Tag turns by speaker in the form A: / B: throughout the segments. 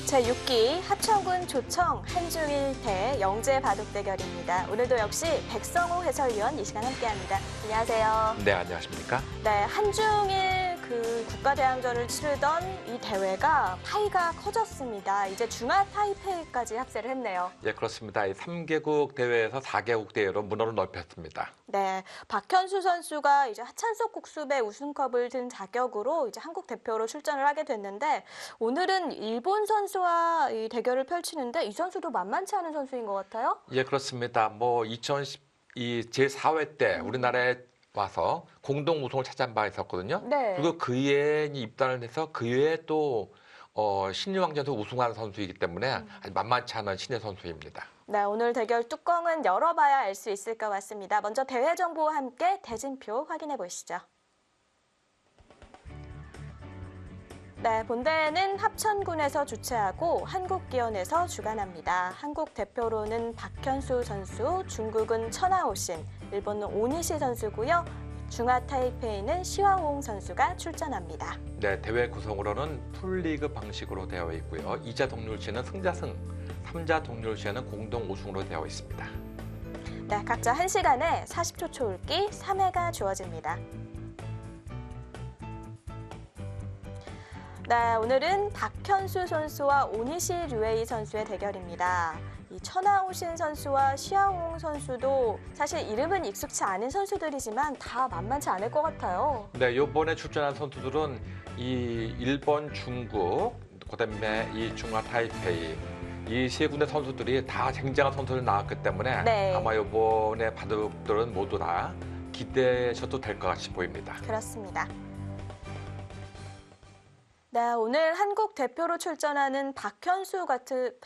A: 제6기 하천군 조청 한중일 대 영재 바둑 대결입니다. 오늘도 역시 백성호 해설위원 이 시간 함께합니다. 안녕하세요.
B: 네, 안녕하십니까?
A: 네, 한중일 국가대항전을 치르던 이 대회가 파이가 커졌습니다. 이제 중화 타이페이까지 합세를 했네요.
B: 예, 그렇습니다. 이 3개국 대회에서 4개국 대회로 문호를 넓혔습니다.
A: 네, 박현수 선수가 이제 하찬석 국수배 우승컵을 든 자격으로 이제 한국 대표로 출전을 하게 됐는데 오늘은 일본 선수와 이 대결을 펼치는데 이 선수도 만만치 않은 선수인 것 같아요.
B: 예, 그렇습니다. 뭐 2010 제4회 때 우리나라에 와서 공동 우승을 차지한 바 있었거든요.
A: 네.
B: 그리고 그해 입단을 해서 그해 또 신일왕전에서 우승한 선수이기 때문에 아주 만만치 않은 신예 선수입니다.
A: 네, 오늘 대결 뚜껑은 열어봐야 알 수 있을 것 같습니다. 먼저 대회 정보와 함께 대진표 확인해 보시죠. 네, 본대회는 합천군에서 주최하고 한국기원에서 주관합니다. 한국 대표로는 박현수 선수, 중국은 천하오신, 일본은 오니시 선수고요. 중화 타이페이는 시화옹 선수가 출전합니다.
B: 네, 대회 구성으로는 풀리그 방식으로 되어 있고요. 2자 동률시에는 승자승, 3자 동률시에는 공동 우승으로 되어 있습니다.
A: 네, 각자 1시간에 40초 초읽기 3회가 주어집니다. 네, 오늘은 박현수 선수와 오니시 류에이 선수의 대결입니다. 이 천하오신 선수와 시아옹 선수도 사실 이름은 익숙치 않은 선수들이지만 다 만만치 않을 것 같아요.
B: 네, 이번에 출전한 선수들은 이 일본, 중국, 그다음에 이 중화 타이페이 이 세 군데 선수들이 다 쟁쟁한 선수들 나왔기 때문에
A: 네.
B: 아마 이번에 바둑들은 모두 다 기대하셔도 될 것 같이 보입니다.
A: 그렇습니다. 네, 오늘 한국 대표로 출전하는 박현수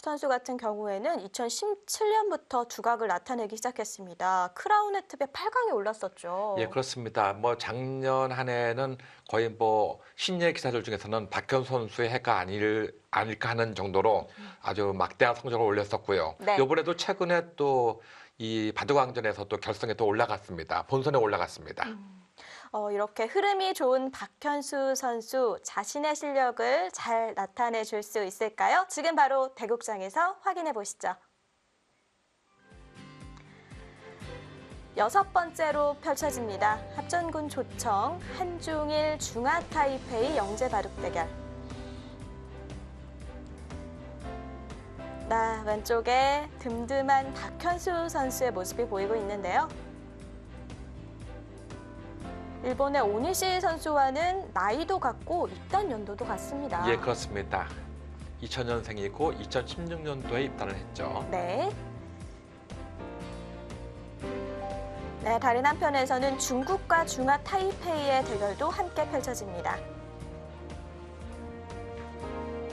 A: 선수 같은 경우에는 2017년부터 두각을 나타내기 시작했습니다. 크라운 혜택에 8강에 올랐었죠.
B: 예, 그렇습니다. 뭐 작년 한 해는 거의 뭐 신예 기사들 중에서는 박현수 선수의 해가 아닐까 하는 정도로 아주 막대한 성적을 올렸었고요.
A: 네.
B: 이번에도 최근에 또 이 바둑왕전에서 또 결승에 또 올라갔습니다. 본선에 올라갔습니다.
A: 이렇게 흐름이 좋은 박현수 선수 자신의 실력을 잘 나타내 줄 수 있을까요? 지금 바로 대국장에서 확인해 보시죠. 6번째로 펼쳐집니다. 합천군 조청 한중일 중화 타이페이 영재 바둑 대결. 나 왼쪽에 듬듬한 박현수 선수의 모습이 보이고 있는데요. 일본의 오니시 선수와는 나이도 같고 입단 연도도 같습니다.
B: 예, 그렇습니다. 2000년생이고 2016년도에 입단을 했죠.
A: 네. 네, 다른 한편에서는 중국과 중화 타이페이의 대결도 함께 펼쳐집니다.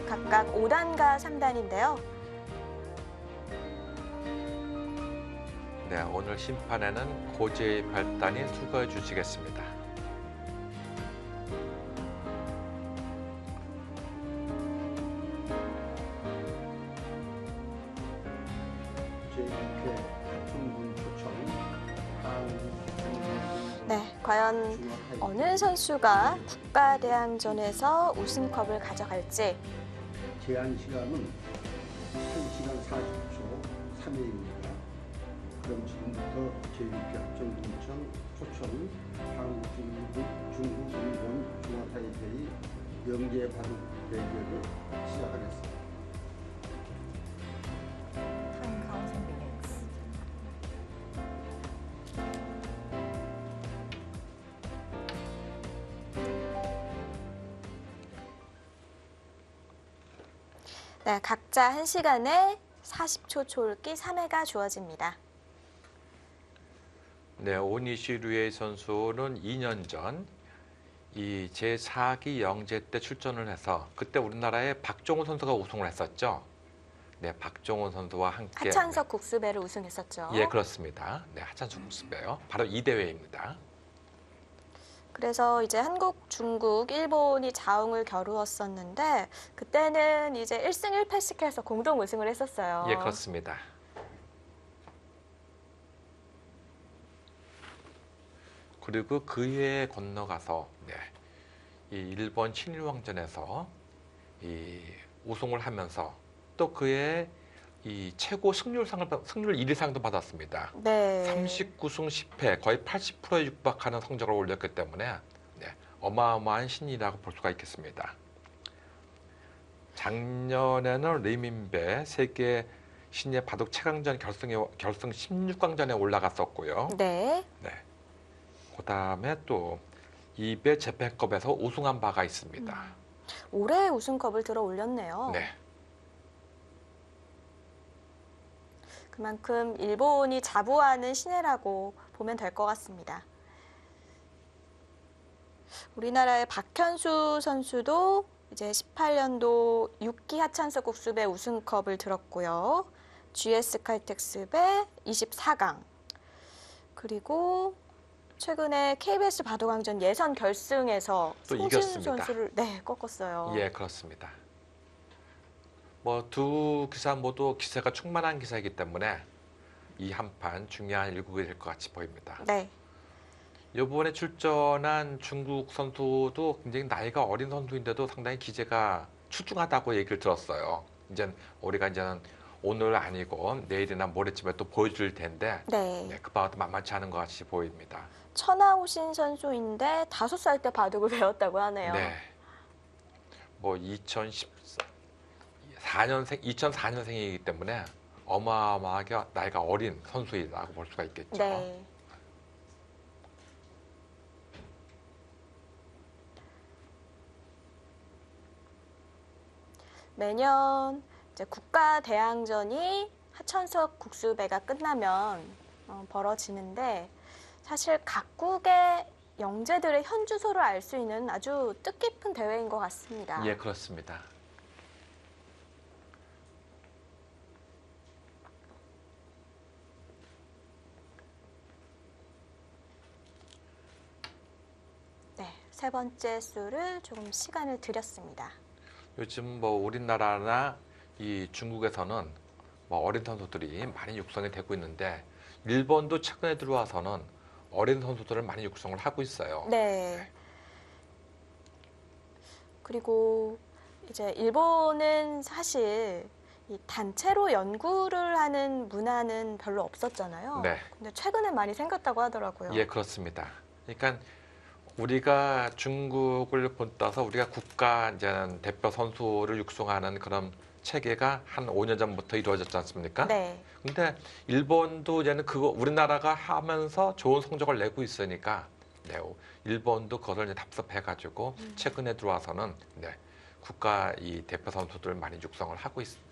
A: 각각 5단과 3단인데요.
B: 네, 오늘 심판에는 고지의 발단이 수고해 주시겠습니다.
A: 네, 과연 어느 선수가 국가대항전에서 우승컵을 가져갈지.
C: 제한 시간은 1시간 40초 3회입니다. 그럼 지금부터 제6기 합천군청 초청 한국, 중국, 일본, 중화타이페이 영재 바둑 대결을 시작하겠습니다.
A: 네, 각자 1시간에 40초 초읽기 3회가 주어집니다.
B: 네, 오니시 류에이 선수는 2년 전 이 제4기 영재 때 출전을 해서 그때 우리나라의 박종훈 선수가 우승을 했었죠. 네, 박종훈 선수와 함께
A: 하찬석 국수배를 우승했었죠.
B: 예, 그렇습니다. 네, 하찬석 국수배요. 바로 이 대회입니다.
A: 그래서 이제 한국, 중국, 일본이 자웅을 겨루었었는데 그때는 이제 1승 1패씩 해서 공동 우승을 했었어요.
B: 예, 그렇습니다. 그리고 그 해에 건너가서 이 일본 친일왕전에서 이 우승을 하면서 또 그의 이 최고 승률 1위상도 받았습니다.
A: 네.
B: 39승 10패 거의 80%에 육박하는 성적을 올렸기 때문에 네, 어마어마한 신이라고 볼 수가 있겠습니다. 작년에는 리민배 세계 신예 바둑 최강전 결승 16강전에 올라갔었고요.
A: 네.
B: 네. 그다음에 또 2배 재팬컵에서 우승한 바가 있습니다.
A: 올해 우승컵을 들어 올렸네요.
B: 네.
A: 그만큼 일본이 자부하는 신예라고 보면 될 것 같습니다. 우리나라의 박현수 선수도 이제 18년도 6기 하찬석 국수배 우승컵을 들었고요. GS 칼텍스배 24강. 그리고 최근에 KBS 바둑왕전 예선 결승에서
B: 또
A: 송신
B: 이겼습니다.
A: 선수를 꺾었어요.
B: 예, 그렇습니다. 뭐 두 기사 모두 기세가 충만한 기사이기 때문에 이 한판 중요한 일국이 될 것 같이 보입니다.
A: 네.
B: 이번에 출전한 중국 선수도 굉장히 나이가 어린 선수인데도 상당히 기세가 출중하다고 얘기를 들었어요. 이제 우리가 이제는 오늘 아니고 내일이나 모레쯤에 또 보여줄 텐데
A: 네.
B: 네, 그바도 만만치 않은 것 같이 보입니다.
A: 천하우신 선수인데 5살 때 바둑을 배웠다고 하네요.
B: 네. 뭐 2004년생이기 때문에 어마어마하게 나이가 어린 선수이라고 볼 수가 있겠죠.
A: 네. 매년 이제 국가대항전이 하천석 국수배가 끝나면 벌어지는데 사실 각국의 영재들의 현 주소를 알 수 있는 아주 뜻깊은 대회인 것 같습니다.
B: 예, 그렇습니다.
A: 네, 세 번째 수를 조금 시간을 드렸습니다.
B: 요즘 뭐 우리나라나 이 중국에서는 뭐 어린 선수들이 많이 육성이 되고 있는데 일본도 최근에 들어와서는 어린 선수들을 많이 육성을 하고 있어요.
A: 네. 그리고 이제 일본은 사실 이 단체로 연구를 하는 문화는 별로 없었잖아요.
B: 네.
A: 근데 최근에 많이 생겼다고 하더라고요.
B: 예, 그렇습니다. 그러니까 우리가 중국을 본따서 우리가 국가 이제 대표 선수를 육성하는 그런 체계가 한 5년 전부터 이루어졌지 않습니까?
A: 네.
B: 근데 일본도 이제는 그거 우리나라가 하면서 좋은 성적을 내고 있으니까 네, 일본도 그것을 이제 답습해가지고 최근에 들어와서는 네, 국가 이 대표 선수들 많이 육성을 하고 있습니다.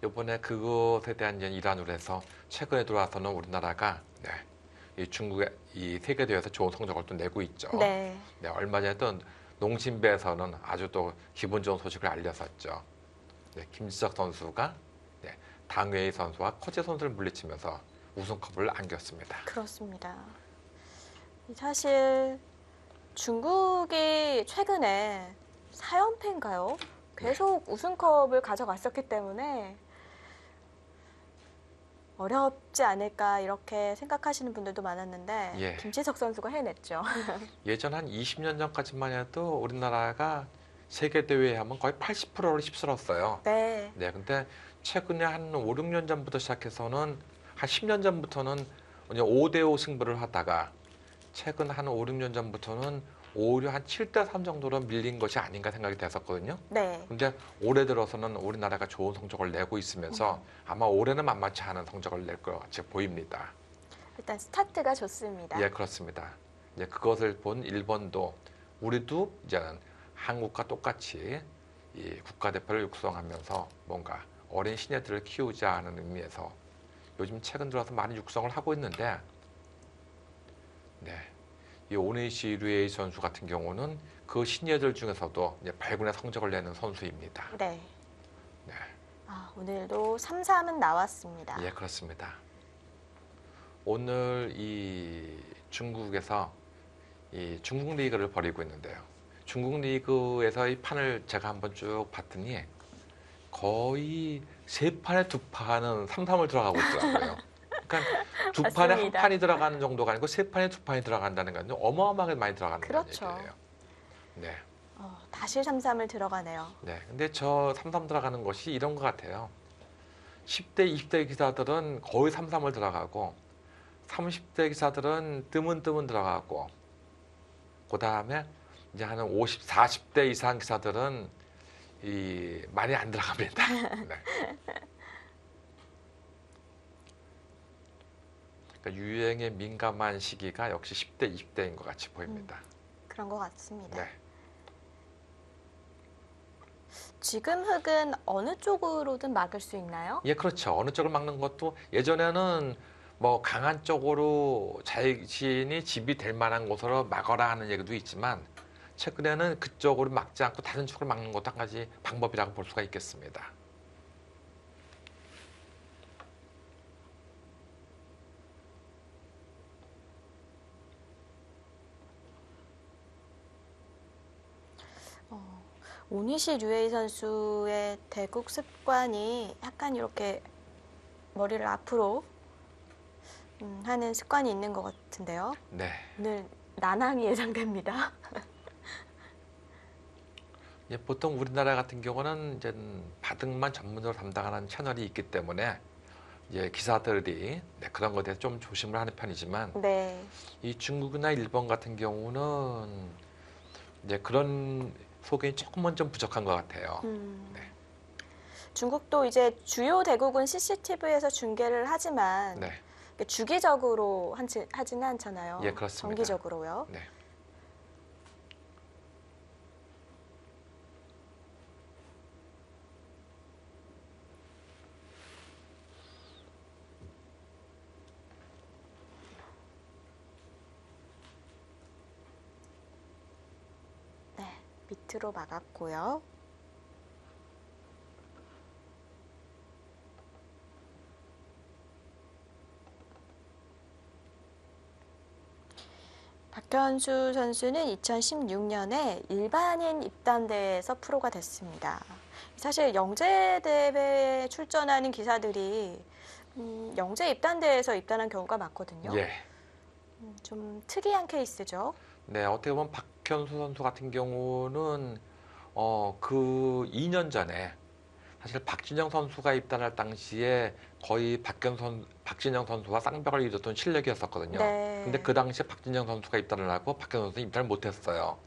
B: 이번에 그것에 대한 이제 일환으로 해서 최근에 들어와서는 우리나라가 네, 이 중국의 이 세계 대회에서 좋은 성적을 또 내고 있죠.
A: 네.
B: 네, 얼마 전에 또 농심배에서는 아주 또 기분 좋은 소식을 알렸었죠. 네, 김지석 선수가 네, 당웨이 선수와 커제 선수를 물리치면서 우승컵을 안겼습니다.
A: 그렇습니다. 사실 중국이 최근에 4연패인가요? 계속 우승컵을 가져갔었기 때문에 어렵지 않을까 이렇게 생각하시는 분들도 많았는데
B: 예.
A: 김지석 선수가 해냈죠.
B: 예전 한 20년 전까지만 해도 우리나라가 세계 대회에 하면 거의 80%를 휩쓸었어요.
A: 네.
B: 네, 근데 최근에 한 5, 6년 전부터 시작해서는 한 10년 전부터는 5대5 승부를 하다가 최근 한 5, 6년 전부터는 오히려 한 7대3 정도로 밀린 것이 아닌가 생각이 됐었거든요.
A: 네.
B: 근데 올해 들어서는 우리나라가 좋은 성적을 내고 있으면서 아마 올해는 만만치 않은 성적을 낼 것 같이 보입니다.
A: 일단 스타트가 좋습니다.
B: 예, 그렇습니다. 이제 그것을 본 일본도 우리도 이제는 한국과 똑같이 이 국가대표를 육성하면서 뭔가 어린 신예들을 키우자 하는 의미에서 요즘 최근 들어서 많이 육성을 하고 있는데 네. 이 오네시 류에이 선수 같은 경우는 그 신예들 중에서도 이제 발군의 성적을 내는 선수입니다.
A: 네.
B: 네,
A: 오늘도 3-3은 나왔습니다.
B: 예, 그렇습니다. 오늘 이 중국에서 이 중국 리그를 벌이고 있는데요. 중국 리그에서 이 판을 제가 한번 쭉 봤더니 거의 세 판에 두 판은 3-3을 들어가고 있더라고요. 그러니까 두 판에 한
A: 맞습니다.
B: 판이 들어가는 정도가 아니고 세 판에 두 판이 들어간다는 건 어마어마하게 많이 들어간다는
A: 그렇죠.
B: 얘기예요. 네.
A: 다시 3-3을 들어가네요.
B: 네. 근데 저 3-3 들어가는 것이 이런 것 같아요. 10대, 20대 기사들은 거의 3-3을 들어가고 30대 기사들은 뜨문뜨문 들어가고 그 다음에 이제 한 50, 40대 이상 기사들은 많이 안 들어갑니다. 네. 그러니까 유행에 민감한 시기가 역시 10대, 20대인 것 같이 보입니다.
A: 그런 것 같습니다.
B: 네.
A: 지금 흙은 어느 쪽으로든 막을 수 있나요?
B: 예, 그렇죠. 어느 쪽을 막는 것도 예전에는 뭐 강한 쪽으로 자신이 집이 될 만한 곳으로 막아라 하는 얘기도 있지만 최근에는 그쪽으로 막지 않고 다른 쪽으로 막는 것도 한 가지 방법이라고 볼 수가 있겠습니다.
A: 오니시 류에이 선수의 대국 습관이 약간 이렇게 머리를 앞으로 하는 습관이 있는 것 같은데요.
B: 네.
A: 오늘 난항이 예상됩니다.
B: 예, 보통 우리나라 같은 경우는 이제 바둑만 전문으로 담당하는 채널이 있기 때문에 이제 기사들이 그런 것에 대해서 좀 조심을 하는 편이지만
A: 네.
B: 이 중국이나 일본 같은 경우는 이제 그런 소견이 조금은 좀 부족한 것 같아요. 네.
A: 중국도 이제 주요 대국은 CCTV에서 중계를 하지만
B: 네.
A: 주기적으로 하지는 않잖아요.
B: 예, 그렇습니다.
A: 정기적으로요.
B: 네.
A: 네, 밑으로 막았고요. 박현수 선수는 2016년에 일반인 입단대에서 프로가 됐습니다. 사실 영재대회에 출전하는 기사들이 영재 입단대에서 입단한 경우가 많거든요.
B: 예.
A: 좀 특이한 케이스죠.
B: 네, 어떻게 보면 박현수 선수 같은 경우는 그 2년 전에 사실 박진영 선수가 입단할 당시에 거의 박진영 선수와 쌍벽을 이뤘던 실력이었었거든요.
A: 네.
B: 근데 그 당시에 박진영 선수가 입단을 하고 박현수 선수는 입단을 못했어요.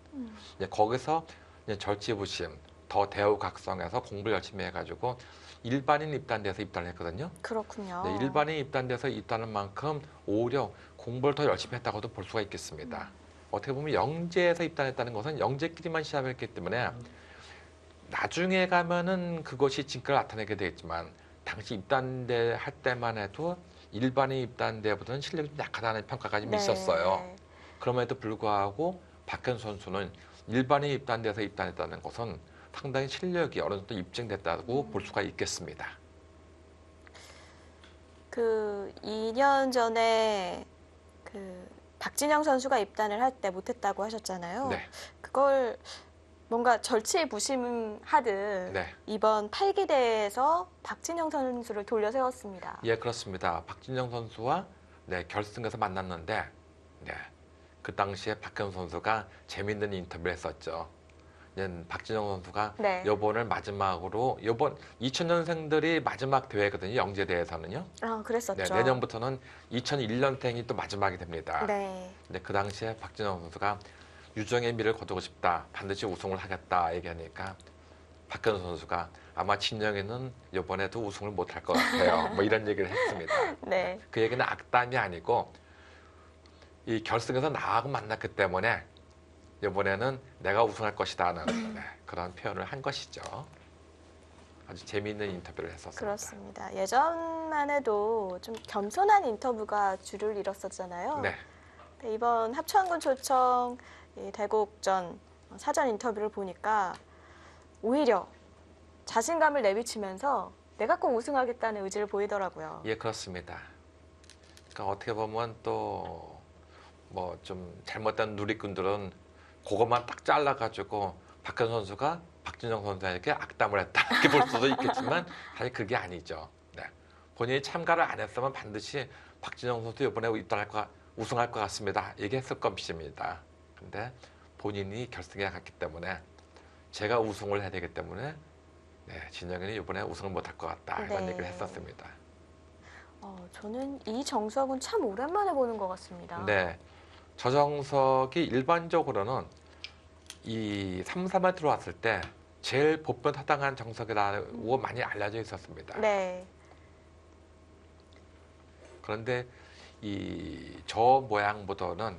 B: 이제 거기서 이제 절치부심, 더 대우각성해서 공부를 열심히 해가지고 일반인 입단돼서 입단을 했거든요.
A: 그렇군요.
B: 네, 일반인 입단돼서 입단한 만큼 오히려 공부를 더 열심히 했다고도 볼 수가 있겠습니다. 어떻게 보면 영재에서 입단했다는 것은 영재끼리만 시합을 했기 때문에 나중에 가면은 그것이 진가를 나타내게 되겠지만 당시 입단대 할 때만 해도 일반인 입단대보다는 실력이 좀 약하다는 평가가 좀
A: 네.
B: 있었어요. 그럼에도 불구하고 박현수 선수는 일반인 입단대에서 입단했다는 것은 상당히 실력이 어느 정도 입증됐다고 볼 수가 있겠습니다.
A: 그 2년 전에 그 박진영 선수가 입단을 할 때 못했다고 하셨잖아요.
B: 네.
A: 그걸 뭔가 절치부심하듯
B: 네.
A: 이번 8기대에서 박진영 선수를 돌려 세웠습니다.
B: 예, 그렇습니다. 박진영 선수와 결승에서 만났는데 그 당시에 박현수 선수가 재밌는 인터뷰를 했었죠. 박진영 선수가
A: 네.
B: 요번을 마지막으로 요번 2000년생들이 마지막 대회거든요. 영재대회에서는요.
A: 아, 그랬었죠.
B: 내년부터는 2001년생이 또 마지막이 됩니다.
A: 네.
B: 근데 그 당시에 박진영 선수가 유정의 미를 거두고 싶다. 반드시 우승을 하겠다 얘기하니까 박현수 선수가 아마 진영이는 이번에도 우승을 못할 것 같아요. 뭐 이런 얘기를 했습니다.
A: 네.
B: 그 얘기는 악담이 아니고 이 결승에서 나하고 만났기 때문에 이번에는 내가 우승할 것이다는 그런 표현을 한 것이죠. 아주 재미있는 인터뷰를 했었습니다.
A: 그렇습니다. 예전만 해도 좀 겸손한 인터뷰가 주를 이뤘었잖아요.
B: 네.
A: 근데 이번 합천군 초청 이 대국전 사전 인터뷰를 보니까 오히려 자신감을 내비치면서 내가 꼭 우승하겠다는 의지를 보이더라고요.
B: 예, 그렇습니다. 그러니까 어떻게 보면 또 뭐 좀 잘못된 누리꾼들은 그것만 딱 잘라가지고 박현수 선수가 박진영 선수에게 악담을 했다 이렇게 볼 수도 있겠지만 사실 그게 아니죠. 네. 본인이 참가를 안 했으면 반드시 박진영 선수 이번에 우승할 것 같습니다. 얘기했을 것입니다. 근데 본인이 결승에 갔기 때문에 제가 우승을 해야 되기 때문에 네, 진영이는 이번에 우승을 못할 것 같다 이런
A: 네.
B: 얘기를 했었습니다.
A: 저는 이 정석은 참 오랜만에 보는 것 같습니다.
B: 네, 저 정석이 일반적으로는 이 3, 3에 들어왔을 때 제일 보편 타당한 정석이라고 많이 알려져 있었습니다.
A: 네.
B: 그런데 이 저 모양보다는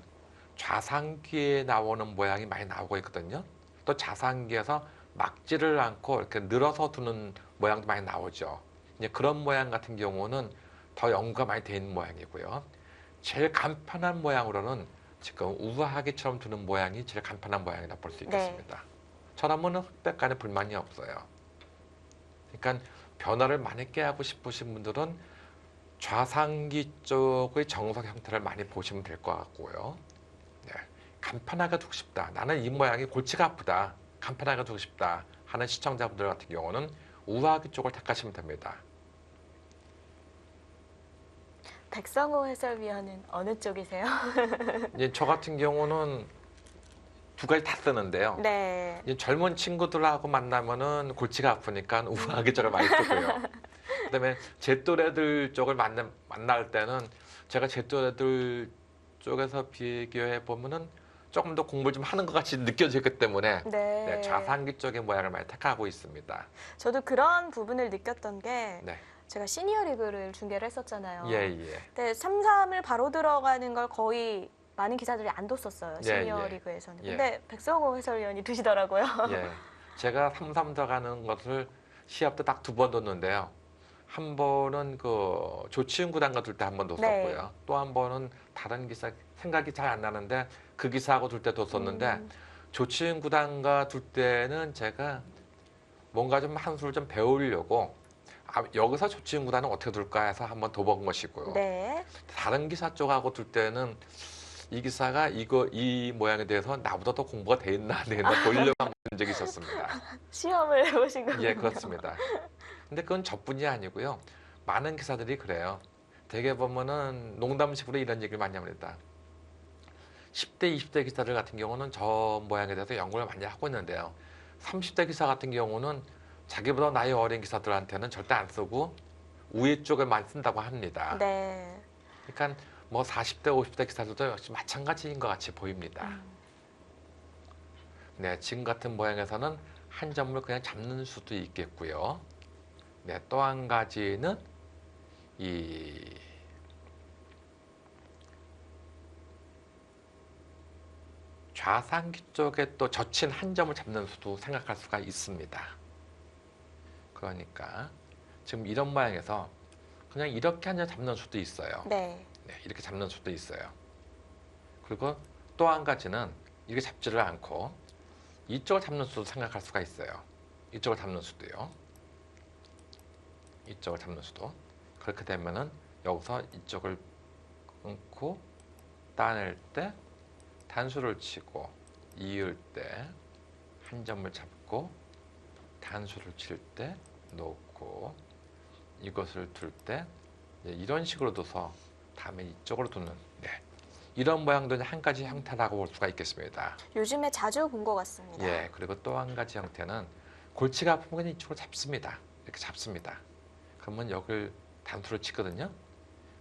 B: 좌상기에 나오는 모양이 많이 나오고 있거든요. 또 좌상기에서 막지를 않고 이렇게 늘어서 두는 모양도 많이 나오죠. 이제 그런 모양 같은 경우는 더 연구가 많이 돼 있는 모양이고요. 제일 간편한 모양으로는 지금 우아하게처럼 두는 모양이 제일 간편한 모양이라 볼 수 있겠습니다. 저라면은 흑백 간에 불만이 없어요. 그러니까 변화를 많이 꾀하고 싶으신 분들은 좌상기 쪽의 정석 형태를 많이 보시면 될 것 같고요. 네, 간편하게 두고 싶다. 나는 이 모양이 골치가 아프다. 간편하게 두고 싶다 하는 시청자분들 같은 경우는 우아기 쪽을 택하시면 됩니다.
A: 백성호 해설위원은 어느 쪽이세요?
B: 이제 저 같은 경우는 두 가지 다 쓰는데요.
A: 네.
B: 이제 젊은 친구들하고 만나면은 골치가 아프니까 우아기 쪽을 많이 쓰고요. 그다음에 제 또래들 쪽을 만날 때는 제가 제 또래들 쪽에서 비교해 보면은 조금 더 공부를 좀 하는 것 같이 느껴지기 때문에
A: 네.
B: 네, 좌상기 쪽의 모양을 많이 택하고 있습니다.
A: 저도 그런 부분을 느꼈던 게
B: 네,
A: 제가 시니어 리그를 중계를 했었잖아요.
B: 예, 예,
A: 근데 3-3을 바로 들어가는 걸 거의 많은 기사들이 안 뒀었어요.
B: 예,
A: 시니어
B: 예.
A: 리그에서는.
B: 예.
A: 근데 백성호 해설위원이 두시더라고요.
B: 예. 제가 3-3 들어가는 것을 시합 때 딱 두 번 뒀는데요. 한 번은 그 조치훈 구단과 둘 때 한 번 뒀었고요.
A: 네.
B: 또 한 번은 다른 기사 생각이 잘 안 나는데 그 기사하고 둘 때 뒀었는데 조치훈 구단과 둘 때는 제가 뭔가 좀 한 수를 좀 배우려고 여기서 조치훈 구단은 어떻게 둘까 해서 한번 둬본 것이고요.
A: 네.
B: 다른 기사 쪽하고 둘 때는 이 기사가 이 모양에 대해서 나보다 더 공부가 돼 있나 안 돼 있나 보려고 한 적이 있었습니다.
A: 시험을 해보신 거군요.
B: 예, 그렇습니다. 근데 그건 저뿐이 아니고요. 많은 기사들이 그래요. 대개 보면은 농담식으로 이런 얘기를 많이 합니다. 10대, 20대 기사들 같은 경우는 저 모양에 대해서 연구를 많이 하고 있는데요. 30대 기사 같은 경우는 자기보다 나이 어린 기사들한테는 절대 안 쓰고 우회 쪽을 많이 쓴다고 합니다.
A: 네.
B: 그러니까 뭐 40대, 50대 기사들도 역시 마찬가지인 것 같이 보입니다. 네, 지금 같은 모양에서는 한 점을 그냥 잡는 수도 있겠고요. 네, 또 한 가지는 이 좌상기 쪽에 또 젖힌 한 점을 잡는 수도 생각할 수가 있습니다. 그러니까 지금 이런 모양에서 그냥 이렇게 한 점 잡는 수도 있어요.
A: 네.
B: 네, 이렇게 잡는 수도 있어요. 그리고 또 한 가지는 이렇게 잡지를 않고 이쪽을 잡는 수도 생각할 수가 있어요. 이쪽을 잡는 수도요. 이쪽을 잡는 수도. 그렇게 되면은 여기서 이쪽을 끊고 따낼 때 단수를 치고 이을 때 한 점을 잡고 단수를 칠 때 놓고 이것을 둘 때 이런 식으로 둬서 다음에 이쪽으로 두는 네. 이런 모양도 한 가지 형태라고 볼 수가 있겠습니다.
A: 요즘에 자주 본 것 같습니다.
B: 예, 그리고 또 한 가지 형태는 골치가 아프면 이쪽으로 잡습니다. 이렇게 잡습니다. 그러면 여기를 단수를 치거든요.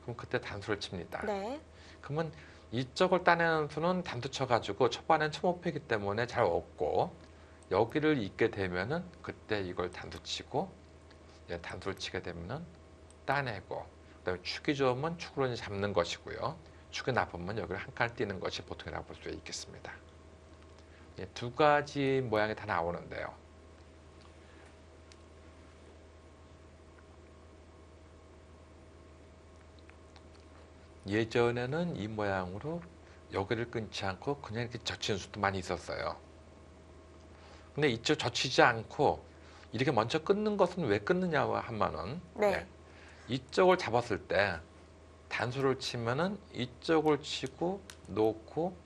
B: 그럼 그때 단수를 칩니다.
A: 네.
B: 그러면 이쪽을 따내는 수는 단수 쳐가지고 초반엔 초목표이기 때문에 잘 없고 여기를 잇게 되면은 그때 이걸 단수 치고 단수를 치게 되면은 따내고 그다음에 축이 좋으면 축으로 잡는 것이고요. 축이 나쁘면 여기를 한 칸 띄는 것이 보통이라고 볼 수 있겠습니다. 두 가지 모양이 다 나오는데요. 예전에는 이 모양으로 여기를 끊지 않고 그냥 이렇게 젖히는 수도 많이 있었어요. 근데 이쪽 젖히지 않고 이렇게 먼저 끊는 것은 왜 끊느냐 하면은
A: 네.
B: 이쪽을 잡았을 때 단수를 치면은 이쪽을 치고 놓고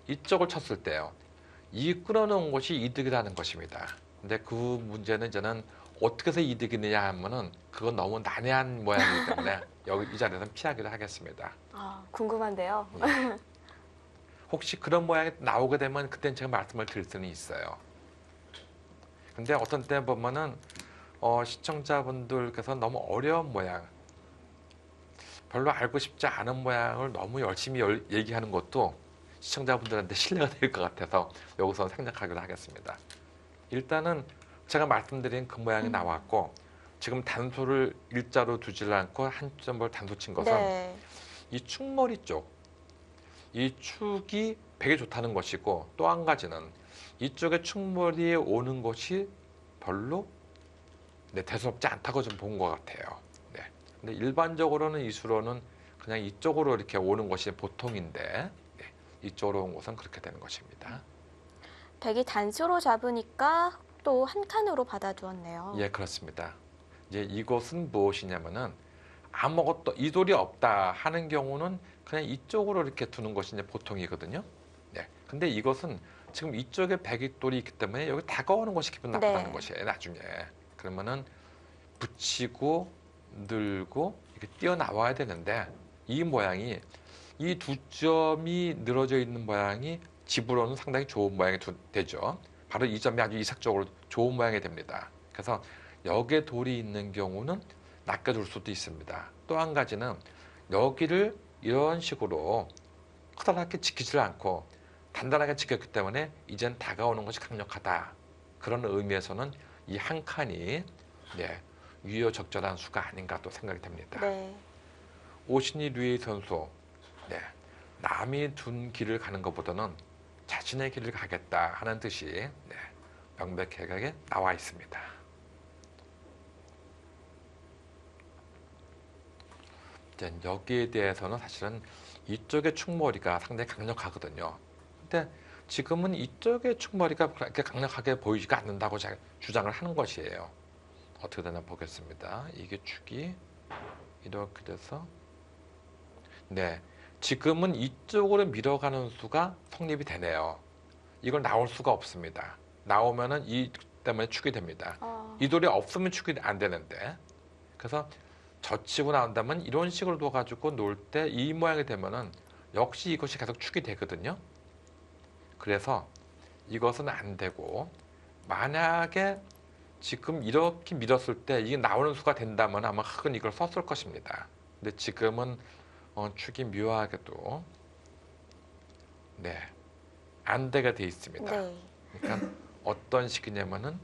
B: 이쪽을 쳤을 때요. 이 끌어놓은 것이 이득이라는 것입니다. 근데 그 문제는 저는 어떻게 해서 이득이느냐 하면은 그건 너무 난해한 모양이기 때문에 여기 이 자리에서는 피하기로 하겠습니다.
A: 아, 궁금한데요.
B: 예. 혹시 그런 모양이 나오게 되면 그때는 제가 말씀을 드릴 수는 있어요. 근데 어떤 때 보면은 시청자분들께서 너무 어려운 모양, 별로 알고 싶지 않은 모양을 너무 열심히 얘기하는 것도 시청자분들한테 신뢰가 될 것 같아서 여기서 생략하기로 하겠습니다. 일단은 제가 말씀드린 그 모양이 나왔고 지금 단소를 일자로 두질 않고 한 점을 단소 친 것은
A: 네.
B: 이 축머리 쪽, 이 축이 되게 좋다는 것이고 또 한 가지는 이쪽에 축머리에 오는 것이 별로 대수롭지 않다고 좀 본 것 같아요. 네. 근데 일반적으로는 이수로는 그냥 이쪽으로 이렇게 오는 것이 보통인데 네. 이쪽으로 온 것은 그렇게 되는 것입니다.
A: 백이 단수로 잡으니까 또 한 칸으로 받아두었네요.
B: 예, 그렇습니다. 이제 이것은 무엇이냐면은 아무것도 이돌이 없다 하는 경우는 그냥 이쪽으로 이렇게 두는 것이 이제 보통이거든요. 네. 근데 이것은 지금 이쪽에 백이돌이 있기 때문에 여기 다가오는 것이 기분 나쁘다는
A: 네.
B: 것이에요. 나중에. 그러면은 붙이고 늘고 이렇게 뛰어나와야 되는데 이 모양이 이 두 점이 늘어져 있는 모양이 집으로는 상당히 좋은 모양이 되죠. 바로 이 점이 아주 이색적으로 좋은 모양이 됩니다. 그래서 여기에 돌이 있는 경우는 낚여줄 수도 있습니다. 또 한 가지는 여기를 이런 식으로 커다랗게 지키질 않고 단단하게 지켰기 때문에 이젠 다가오는 것이 강력하다. 그런 의미에서는 이 한 칸이 유효적절한 수가 아닌가 또 생각이 됩니다.
A: 네.
B: 오신이 류이 선수, 남이 둔 길을 가는 것보다는 자신의 길을 가겠다 하는 뜻이 명백하게 나와 있습니다. 여기에 대해서는 사실은 이쪽의 축머리가 상당히 강력하거든요. 근데 지금은 이쪽의 축머리가 그렇게 강력하게 보이지가 않는다고 주장을 하는 것이에요. 어떻게 되나 보겠습니다. 이게 축이 이렇게 돼서 지금은 이쪽으로 밀어가는 수가 성립이 되네요. 이걸 나올 수가 없습니다. 나오면은 이 때문에 축이 됩니다. 이 돌이 없으면 축이 안 되는데 그래서 젖히고 나온다면 이런 식으로 둬가지고 놓을 때 이 모양이 되면은 역시 이것이 계속 축이 되거든요. 그래서 이것은 안 되고 만약에 지금 이렇게 밀었을 때 이게 나오는 수가 된다면 아마 흙은 이걸 썼을 것입니다. 근데 지금은 축이 묘하게도 안 되게 돼 있습니다.
A: 네.
B: 그러니까 어떤 식이냐면은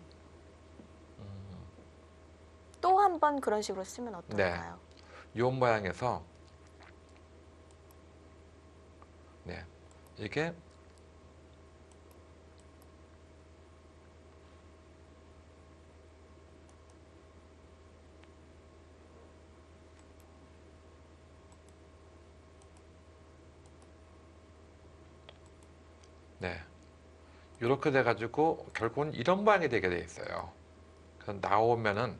A: 또 한 번 그런 식으로 쓰면 어떨까요?
B: 이 모양에서 이게 이렇게 돼가지고 결국은 이런 모양이 되게 돼 있어요. 그래서 나오면은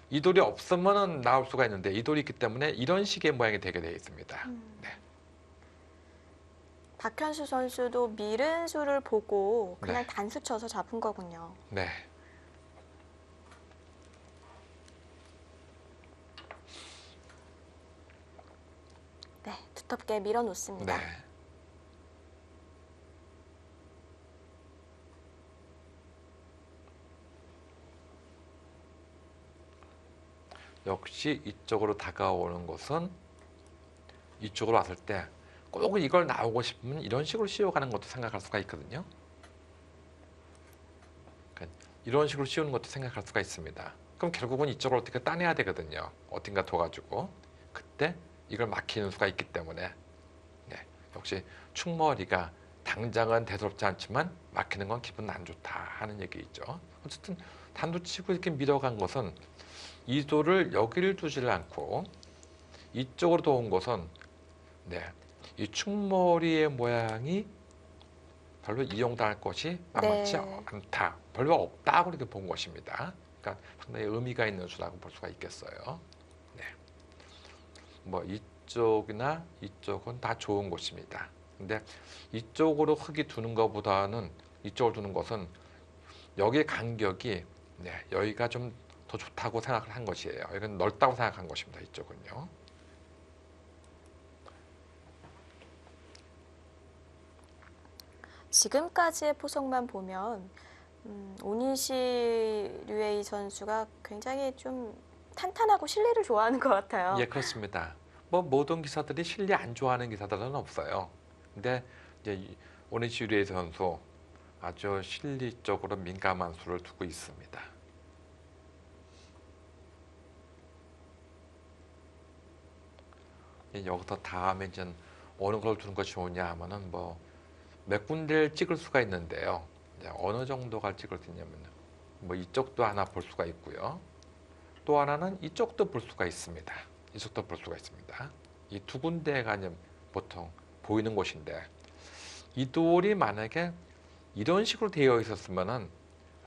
B: 이 돌이 없으면은 나올 수가 있는데 이 돌이 있기 때문에 이런 식의 모양이 되게 돼 있습니다.
A: 박현수 선수도 밀은 수를 보고 그냥
B: 네.
A: 단수 쳐서 잡은 거군요.
B: 네.
A: 네, 두텁게 밀어 놓습니다.
B: 네. 역시 이쪽으로 다가오는 것은 이쪽으로 왔을 때 꼭 이걸 나오고 싶으면 이런 식으로 씌워가는 것도 생각할 수가 있거든요. 그러니까 이런 식으로 씌우는 것도 생각할 수가 있습니다. 그럼 결국은 이쪽을 어떻게 따내야 되거든요. 어딘가 둬가지고 그때 이걸 막히는 수가 있기 때문에 역시 축머리가 당장은 대수롭지 않지만 막히는 건 기분 안 좋다 하는 얘기있죠. 어쨌든 단도치고 이렇게 밀어간 것은 이 돌을 여기를 두지를 않고 이쪽으로 도온 것은 이 축머리의 모양이 별로 이용당할 것이 만만치 않다. 별로 없다고 이렇게 본 것입니다. 그러니까 상당히 의미가 있는 수라고 볼 수가 있겠어요. 뭐 이쪽이나 이쪽은 다 좋은 곳입니다. 근데 이쪽으로 흙이 두는 것보다는 이쪽을 두는 것은 여기의 간격이 여기가 좀 더 좋다고 생각을 한 것이에요. 여기는 넓다고 생각한 것입니다. 이쪽은요.
A: 지금까지의 포석만 보면 오니시 류에이 선수가 굉장히 좀 탄탄하고 실리를 좋아하는 것 같아요.
B: 예, 그렇습니다. 뭐 모든 기사들이 실리 안 좋아하는 기사들은 없어요. 근데 이제 오니시 류에이 선수 아주 실리 쪽으로 민감한 수를 두고 있습니다. 여기서 다음에 이제 어느 걸 두는 것이 좋으냐 하면은 뭐 몇 군데를 찍을 수가 있는데요. 이제 어느 정도가 찍을 수 있냐면 뭐 이쪽도 하나 볼 수가 있고요. 또 하나는 이쪽도 볼 수가 있습니다. 이쪽도 볼 수가 있습니다. 이 두 군데가 이제 보통 보이는 곳인데 이 돌이 만약에 이런 식으로 되어 있었으면은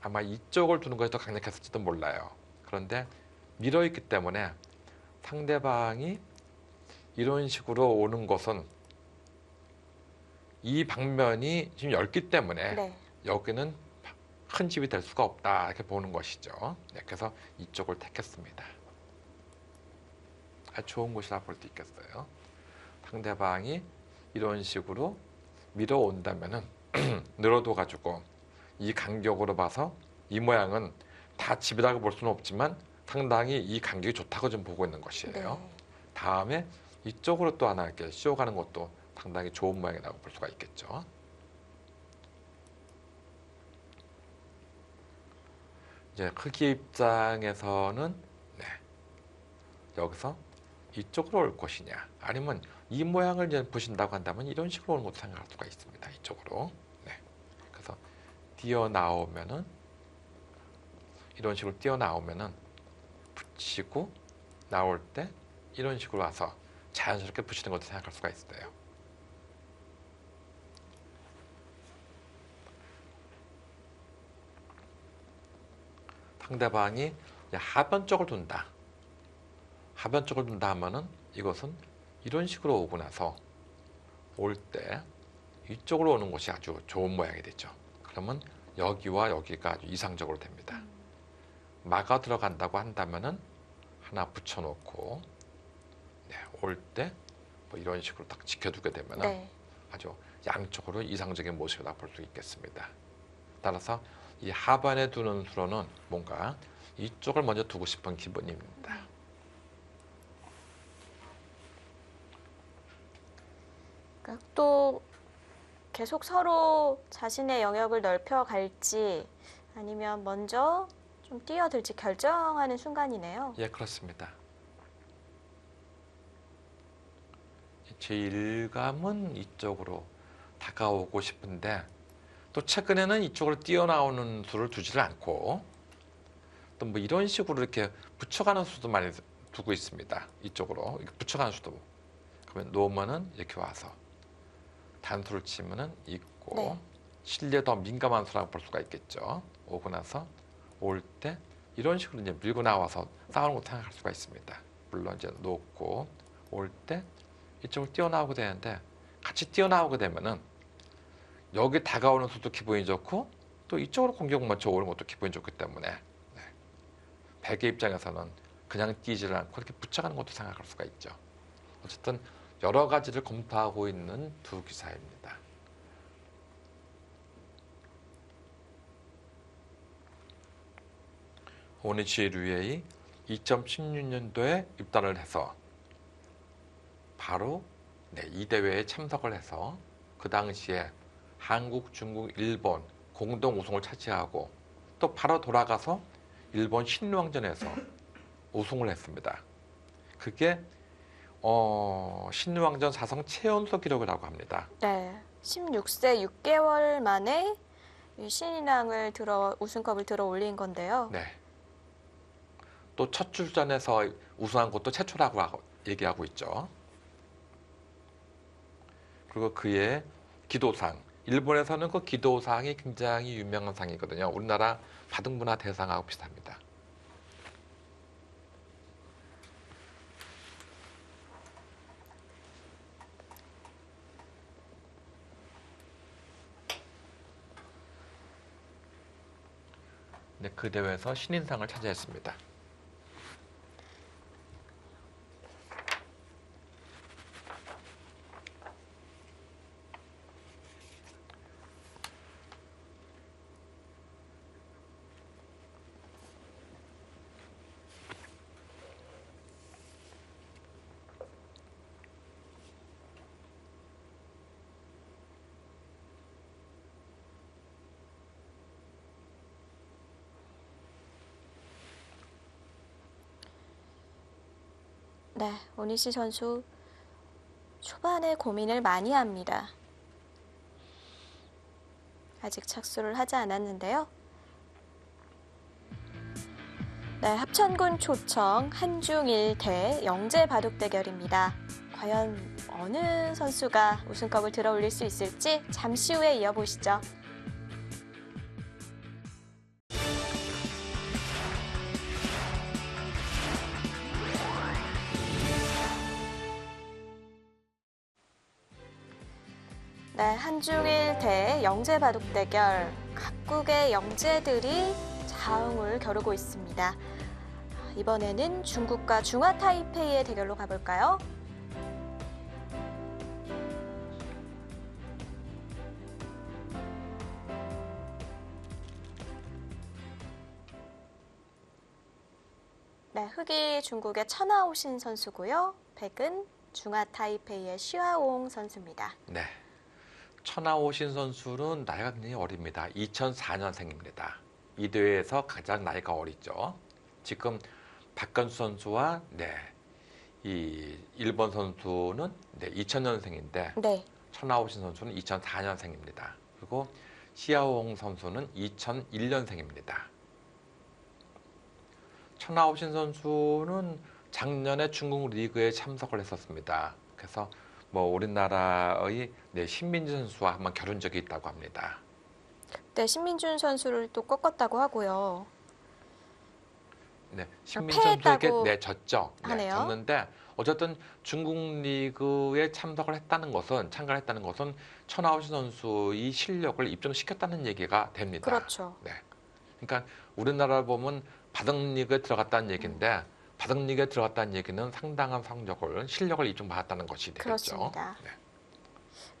B: 아마 이쪽을 두는 것이 더 강력했을지도 몰라요. 그런데 밀어 있기 때문에 상대방이 이런 식으로 오는 것은 이 방면이 지금 넓기 때문에
A: 네.
B: 여기는 큰 집이 될 수가 없다 이렇게 보는 것이죠. 네, 그래서 이쪽을 택했습니다. 아주 좋은 곳이라 볼 수 있겠어요. 상대방이 이런 식으로 밀어온다면은 늘어도 가지고 이 간격으로 봐서 이 모양은 다 집이라고 볼 수는 없지만 상당히 이 간격이 좋다고 좀 보고 있는 것이에요.
A: 네.
B: 다음에 이쪽으로 또 하나 이렇게 씌워가는 것도 상당히 좋은 모양이라고 볼 수가 있겠죠. 이제 크기 입장에서는 네, 여기서 이쪽으로 올 것이냐 아니면 이 모양을 이제 보신다고 한다면 이런 식으로 오는 것도 생각할 수가 있습니다. 이쪽으로. 네. 그래서 뛰어나오면은 이런 식으로 뛰어나오면은 붙이고 나올 때 이런 식으로 와서 자연스럽게 붙이는 것도 생각할 수가 있어요. 상대방이 하변 쪽을 둔다. 하변 쪽을 둔다 하면은 이것은 이런 식으로 오고 나서 올 때 이쪽으로 오는 것이 아주 좋은 모양이 되죠. 그러면 여기와 여기가 아주 이상적으로 됩니다. 막아 들어간다고 한다면은 하나 붙여놓고 네, 올 때 뭐 이런 식으로 딱 지켜두게 되면은
A: 네.
B: 아주 양쪽으로 이상적인 모습이라 볼 수 있겠습니다. 따라서 이 하반에 두는 수로는 뭔가 이쪽을 먼저 두고 싶은 기분입니다.
A: 그러니까 또 계속 서로 자신의 영역을 넓혀갈지 아니면 먼저 좀 뛰어들지 결정하는 순간이네요.
B: 예, 그렇습니다. 제 일감은 이쪽으로 다가오고 싶은데 또 최근에는 이쪽으로 뛰어나오는 수를 두지를 않고 또 뭐 이런 식으로 이렇게 붙여가는 수도 많이 두고 있습니다. 이쪽으로 이렇게 붙여가는 수도. 그러면 놓으면은 이렇게 와서 단수를 치면은 있고
A: 네.
B: 실리에 더 민감한 수라고 볼 수가 있겠죠. 오고 나서 올 때 이런 식으로 이제 밀고 나와서 싸우는 것도 생각할 수가 있습니다. 물론 이제 놓고 올 때 이쪽으로 뛰어나오게 되는데 같이 뛰어나오게 되면은 여기 다가오는 수도 기분이 좋고 또 이쪽으로 공격 먼저 오는 것도 기분이 좋기 때문에 네. 백의 입장에서는 그냥 뛰지를 않고 이렇게 붙여가는 것도 생각할 수가 있죠. 어쨌든 여러 가지를 검토하고 있는 두 기사입니다. 오니시 류에이 2016년도에 입단을 해서 바로 이 대회에 참석을 해서 그 당시에 한국, 중국, 일본 공동 우승을 차지하고 또 바로 돌아가서 일본 신루왕전에서 우승을 했습니다. 그게 신루왕전 사상 최연소 기록이라고 합니다.
A: 네. 16세 6개월 만에 이 신인왕을 우승컵을 들어 올린 건데요.
B: 네. 또 첫 출전에서 우승한 것도 최초라고 얘기하고 있죠. 그리고 그의 기도상, 일본에서는 그 기도상이 굉장히 유명한 상이거든요. 우리나라 바둑문화 대상하고 비슷합니다. 네, 그 대회에서 신인상을 차지했습니다.
A: 네, 오니시 선수 초반에 고민을 많이 합니다. 아직 착수를 하지 않았는데요. 네, 합천군 초청 한중일대 영재 바둑 대결입니다. 과연 어느 선수가 우승컵을 들어올릴 수 있을지 잠시 후에 이어보시죠. 네, 한중일대 영재 바둑 대결. 각국의 영재들이 자웅을 겨루고 있습니다. 이번에는 중국과 중화 타이페이의 대결로 가볼까요? 네, 흑이 중국의 천하오신 선수고요. 백은 중화 타이페이의 시화옹 선수입니다.
B: 네. 천하오신 선수는 나이가 굉장히 어립니다. 2004년생입니다. 이 대회에서 가장 나이가 어리죠. 지금 박건수 선수와 이 일본 선수는 2000년생인데
A: 네,
B: 천하오신 선수는 2004년생입니다. 그리고 시야옹 선수는 2001년생입니다. 천하오신 선수는 작년에 중국 리그에 참석을 했었습니다. 그래서 우리나라의 신민준 선수와 한번 겨룬 적이 있다고 합니다.
A: 네, 신민준 선수를 또 꺾었다고 하고요.
B: 네, 신민준 선수에게
A: 패했다고
B: 졌죠.
A: 하네요.
B: 졌는데 어쨌든 중국 리그에 참가를 했다는 것은 천하오신 선수의 실력을 입증시켰다는 얘기가 됩니다.
A: 그렇죠.
B: 네. 그러니까 우리나라 보면 바둑리그에 들어갔다는 얘기인데 바둑리그에 들어갔다는 얘기는 상당한 실력을 입증받았다는 것이 되겠죠.
A: 그렇습니다.
B: 네.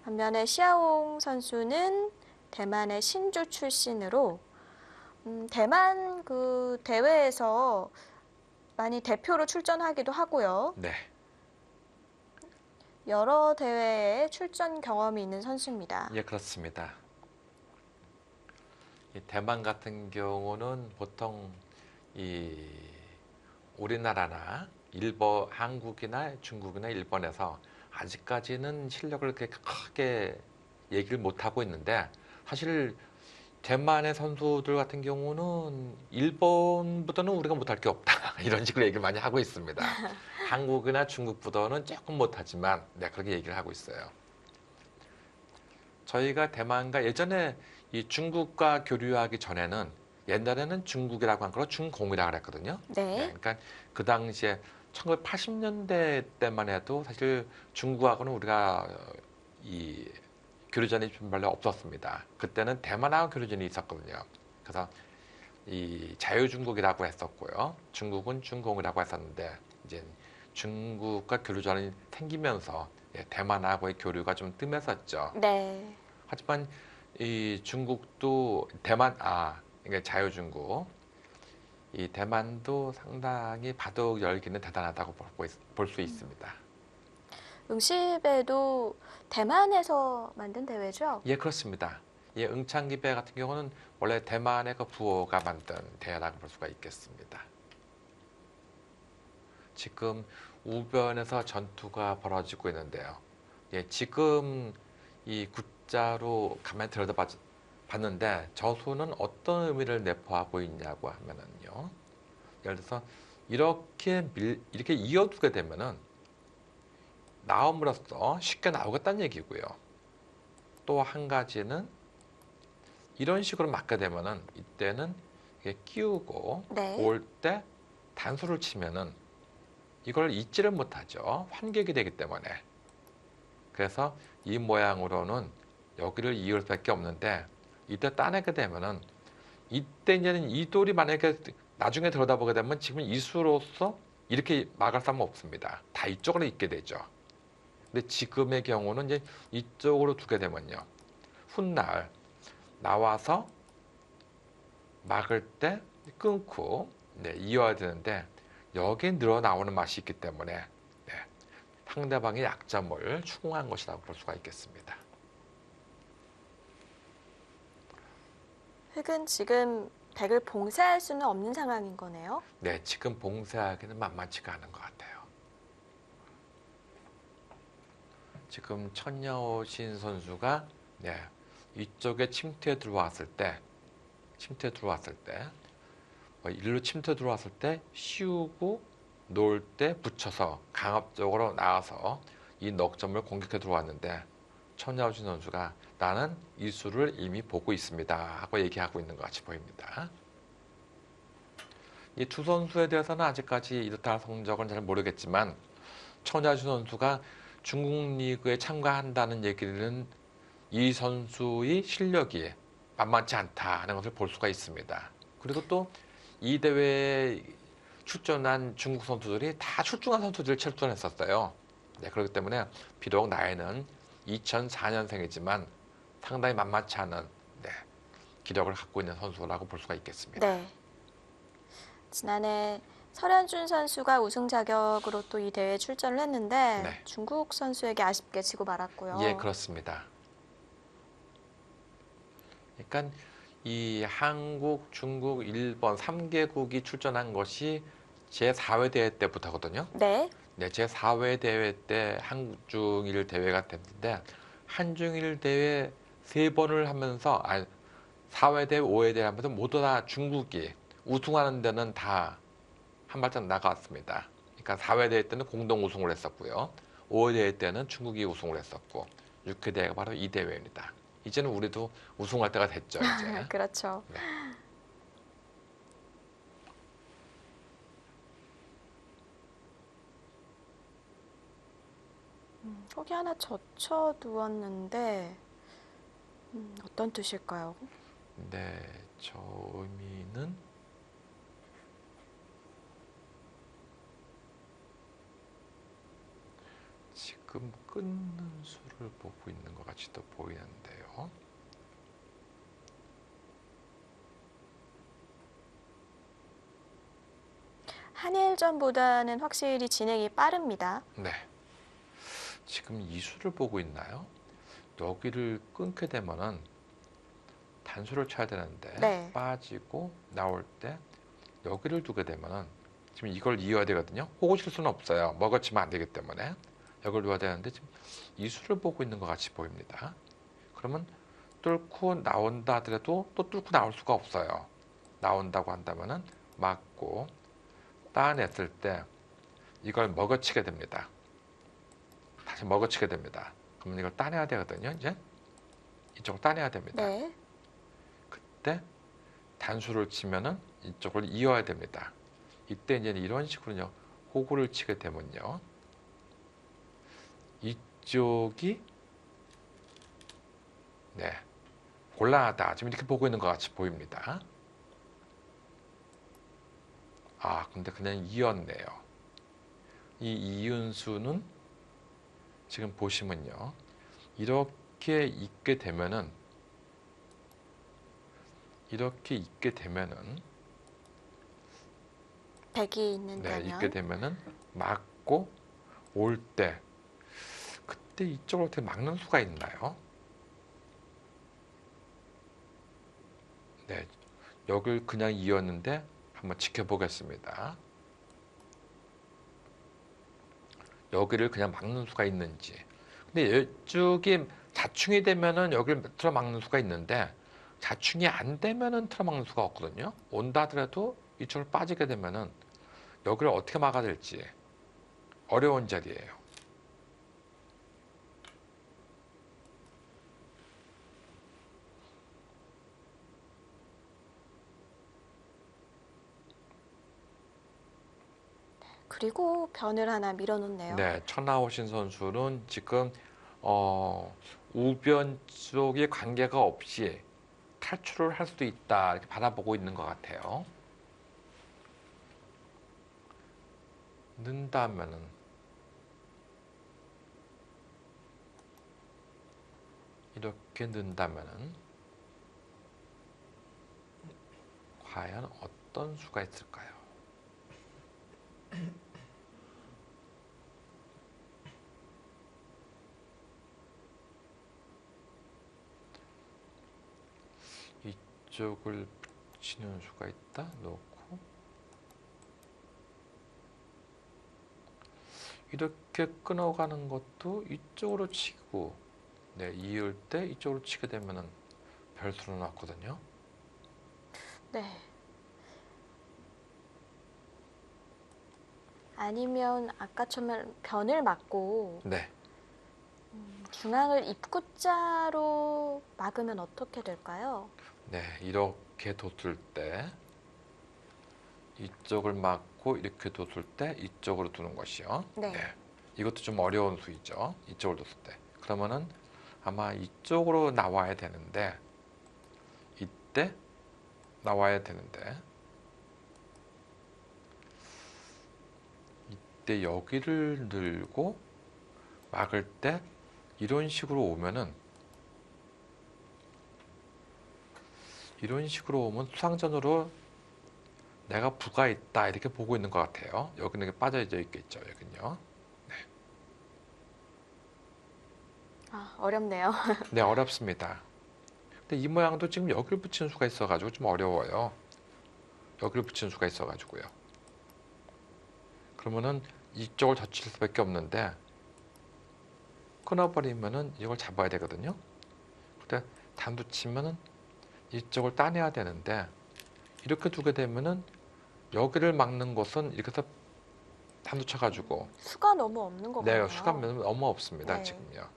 A: 반면에 시아옹 선수는 대만의 신주 출신으로 대만 그 대회에서 많이 대표로 출전하기도 하고요.
B: 네.
A: 여러 대회에 출전 경험이 있는 선수입니다.
B: 예, 그렇습니다. 이 대만 같은 경우는 보통 우리나라나 한국이나 중국이나 일본에서 아직까지는 실력을 그렇게 크게 얘기를 못 하고 있는데 사실 대만의 선수들 같은 경우는 일본보다는 우리가 못할 게 없다 이런 식으로 얘기를 많이 하고 있습니다. 한국이나 중국보다는 조금 못하지만 그렇게 얘기를 하고 있어요. 저희가 대만과 예전에 이 중국과 교류하기 전에는 옛날에는 중국이라고 한 걸 중공이라고 그랬거든요.
A: 네.
B: 그러니까 그 당시에 1980년대 때만 해도 사실 중국하고는 우리가 이 교류전이 좀 별로 없었습니다. 그때는 대만하고 교류전이 있었거든요. 그래서 이 자유중국이라고 했었고요. 중국은 중공이라고 했었는데 이제 중국과 교류전이 생기면서 대만하고의 교류가 좀 뜸했었죠.
A: 네.
B: 하지만 이 중국도 그러니까 자유중국, 이 대만도 상당히 바둑 열기는 대단하다고 볼 수 있습니다.
A: 응시배도 대만에서 만든 대회죠?
B: 예, 그렇습니다. 응창기배 같은 경우는 원래 대만의 그 부호가 만든 대회라고 볼 수가 있겠습니다. 지금 우변에서 전투가 벌어지고 있는데요. 지금 이 굿자로 가만히 들여다봤는데 저수는 어떤 의미를 내포하고 있냐고 하면은요. 예를 들어서 이렇게 이어두게 되면은 나옴으로써 쉽게 나오겠다는 얘기고요. 또 한 가지는 이런 식으로 맞게 되면은 이때는 이게 끼우고
A: 네.
B: 올 때 단수를 치면은 이걸 잊지를 못하죠. 환격이 되기 때문에. 그래서 이 모양으로는 여기를 이을 수밖에 없는데 이때 따내게 되면은 이때 이제는 이 돌이 만약에 나중에 들여다보게 되면 지금 이수로서 이렇게 막을 수는 없습니다. 다 이쪽으로 있게 되죠. 근데 지금의 경우는 이제 이쪽으로 두게 되면요. 훗날 나와서 막을 때 끊고 이어야 되는데 여기에 늘어나오는 맛이 있기 때문에 상대방의 약점을 추궁한 것이라고 볼 수가 있겠습니다.
A: 흑은 지금 덱을 봉쇄할 수는 없는 상황인 거네요.
B: 네, 지금 봉쇄하기는 만만치가 않은 것 같아요. 지금 천여신 선수가 네, 이쪽에 침투에 들어왔을 때 일로 침투 들어왔을 때 씌우고 놓을 때 붙여서 강압적으로 나와서 이 넉점을 공격해 들어왔는데 천여신 선수가 나는 이 수를 이미 보고 있습니다 하고 얘기하고 있는 것 같이 보입니다. 이 두 선수에 대해서는 아직까지 이렇다 할 성적은 잘 모르겠지만 천여신 선수가 중국 리그에 참가한다는 얘기는 이 선수의 실력이 만만치 않다 하는 것을 볼 수가 있습니다. 그리고 또 이 대회에 출전한 중국 선수들이 다 출중한 선수들을 출전했었어요. 네, 그렇기 때문에 비록 나이는 2004년생이지만 상당히 만만치 않은 네, 기력을 갖고 있는 선수라고 볼 수가 있겠습니다.
A: 네. 지난해 설현준 선수가 우승 자격으로 또 이 대회에 출전을 했는데
B: 네.
A: 중국 선수에게 아쉽게 지고 말았고요.
B: 예, 그렇습니다. 그러니까 이 한국, 중국, 일본 3개국이 출전한 것이 제4회 대회 때부터거든요.
A: 네.
B: 네, 제4회 대회 때 한중일 대회가 됐는데 한중일 대회 3번을 하면서 4회 대회, 5회 대회 하면서 모두 다 중국이 우승하는 데는 다 한 발짝 나갔습니다. 그러니까 4회 대회 때는 공동 우승을 했었고요. 5회 대회 때는 중국이 우승을 했었고 6회 대회가 바로 이 대회입니다. 이제는 우리도 우승할 때가 됐죠, 이제.
A: 그렇죠.
B: 네.
A: 거기 하나 젖혀두었는데 어떤 뜻일까요?
B: 네, 저 의미는 지금 끊는 수를 보고 있는 것 같이 또 보이는데요.
A: 한일전보다는 확실히 진행이 빠릅니다.
B: 네, 지금 이 수를 보고 있나요? 여기를 끊게 되면은 단수를 쳐야 되는데
A: 네.
B: 빠지고 나올 때 여기를 두게 되면은 지금 이걸 이어야 되거든요. 호구 칠 수는 없어요. 먹어치면 안 되기 때문에 여기를 둬야 되는데 지금 이 수를 보고 있는 것 같이 보입니다. 그러면 뚫고 나온다 하더라도 또 뚫고 나올 수가 없어요. 나온다고 한다면은 맞고 따냈을 때 이걸 먹어치게 됩니다. 다시 먹어치게 됩니다. 그러면 이걸 따내야 되거든요. 이제 이쪽을 따내야 됩니다.
A: 네.
B: 그때 단수를 치면은 이쪽을 이어야 됩니다. 이때 이제 이런 식으로요. 호구를 치게 되면요. 이쪽이 네, 곤란하다. 지금 이렇게 보고 있는 것 같이 보입니다. 아, 근데 그냥 이었네요. 이 이윤수는 지금 보시면요. 이렇게 있게 되면은
A: 백이 있는다면
B: 네, 있게 되면은 막고 올 때 그때 이쪽을 어떻게 막는 수가 있나요? 네, 여길 그냥 이었는데 한번 지켜보겠습니다. 여기를 그냥 막는 수가 있는지. 근데 이쪽이 자충이 되면은 여기를 틀어막는 수가 있는데 자충이 안 되면은 틀어막는 수가 없거든요. 온다 하더라도 이쪽을 빠지게 되면은 여기를 어떻게 막아야 될지 어려운 자리예요.
A: 그리고 변을 하나 밀어놓네요.
B: 네, 천하오신 선수는 지금 우변 쪽에 관계가 없이 탈출을 할 수도 있다 이렇게 바라보고 있는 것 같아요. 는다면은 이렇게 는다면은 과연 어떤 수가 있을까요? 이쪽을 붙이는 수가 있다 놓고 이렇게 끊어가는 것도 이쪽으로 치고, 네, 이을 때 이쪽으로 치게 되면은 별수로 나왔거든요.
A: 네. 아니면 아까처럼 변을 막고
B: 네,
A: 중앙을 입구자로 막으면 어떻게 될까요?
B: 네, 이렇게 뒀을 때 이쪽을 막고 이렇게 뒀을 때 이쪽으로 두는 것이요.
A: 네.
B: 이것도 좀 어려운 수이죠. 이쪽을 뒀을 때. 그러면은 아마 이쪽으로 나와야 되는데, 이때 나와야 되는데, 이때 여기를 늘고 막을 때 이런 식으로 오면은, 이런 식으로 오면 수상전으로 내가 부가 있다 이렇게 보고 있는 것 같아요. 여기는 이렇게 빠져져 있겠죠. 여기는요.
A: 아, 어렵네요.
B: 네, 어렵습니다. 근데 이 모양도 지금 여기를 붙이는 수가 있어가지고 좀 어려워요. 여기를 붙이는 수가 있어가지고요. 그러면은 이쪽을 젖힐 수밖에 없는데, 끊어버리면은 이걸 잡아야 되거든요. 근데 단두 치면은 이쪽을 따내야 되는데, 이렇게 두게 되면은 여기를 막는 것은 이렇게 해서 단두 쳐가지고,
A: 수가 너무 없는 것 같네요.
B: 네, 수감면은 너무 없습니다.
A: 네.
B: 지금요.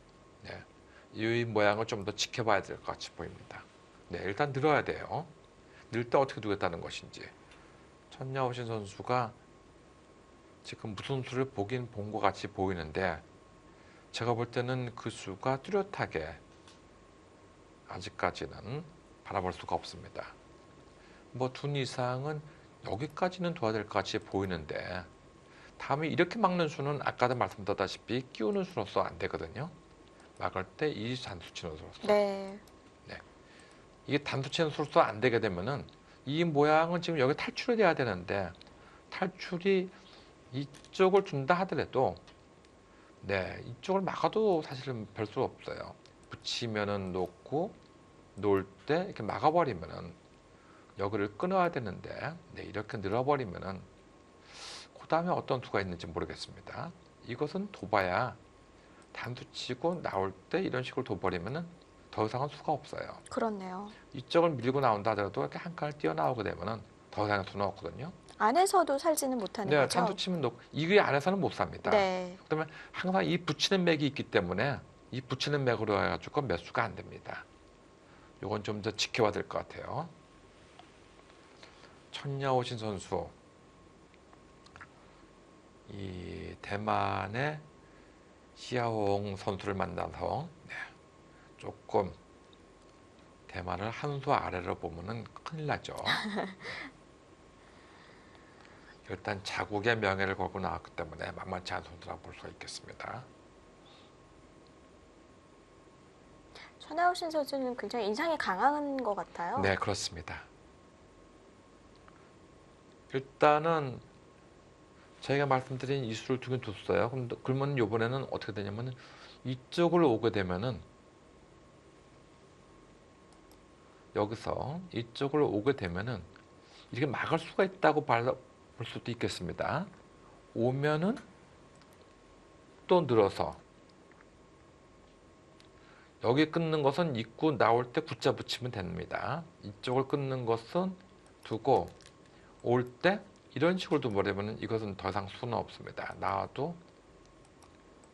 B: 네, 이 모양을 좀 더 지켜봐야 될 것 같이 보입니다. 네, 일단 늘어야 돼요. 늘 때 어떻게 두겠다는 것인지. 천야오신 선수가 지금 무슨 수를 보긴 본 것 같이 보이는데, 제가 볼 때는 그 수가 뚜렷하게 아직까지는 바라볼 수가 없습니다. 뭐 둔 이상은 여기까지는 둬야 될 것 같이 보이는데, 다음에 이렇게 막는 수는 아까도 말씀드렸다시피 끼우는 수로서 안 되거든요. 막을 때 이 단수 치는 수로서.
A: 네.
B: 이게 단수 치는 수로서 안 되게 되면은 이 모양은 지금 여기 탈출이 돼야 되는데, 탈출이 이쪽을 둔다 하더라도, 네, 이쪽을 막아도 사실은 별 수 없어요. 붙이면은 놓고 놓을 때 이렇게 막아버리면은 여기를 끊어야 되는데, 네, 이렇게 늘어버리면은 그 다음에 어떤 수가 있는지 모르겠습니다. 이것은 둬봐야 단수 치고 나올 때 이런 식으로 둬버리면은 더 이상은 수가 없어요.
A: 그렇네요.
B: 이쪽을 밀고 나온다 하더라도 이렇게 한 칸을 뛰어나오게 되면은 더 이상의 수는 없거든요.
A: 안에서도 살지는 못하는
B: 네,
A: 거죠?
B: 단수 치면 놓고 이게 안에서는 못 삽니다.
A: 네.
B: 그러면 항상 이 붙이는 맥이 있기 때문에 이 붙이는 맥으로 해가지고 매수가 안 됩니다. 이건 좀 더 지켜봐야 될 것 같아요. 천야오신 선수, 이 대만의 시아홍 선수를 만나서, 네, 조금 대만을 한 수 아래로 보면은 큰일 나죠. 일단 자국의 명예를 걸고 나왔기 때문에 만만치 않은 선수라고 볼 수가 있겠습니다.
A: 천하우신 선수는 굉장히 인상이 강한 것 같아요.
B: 네, 그렇습니다. 일단은 저희가 말씀드린 이 수를 두긴 뒀어요. 그러면 이번에는 어떻게 되냐면 이쪽을 오게 되면은 여기서 이쪽을 오게 되면은 이렇게 막을 수가 있다고 볼 수도 있겠습니다. 오면은 또 늘어서 여기 끊는 것은 입구 나올 때 붙잡 붙이면 됩니다. 이쪽을 끊는 것은 두고 올 때 이런 식으로 둬버리면 이것은 더 이상 수는 없습니다. 나와도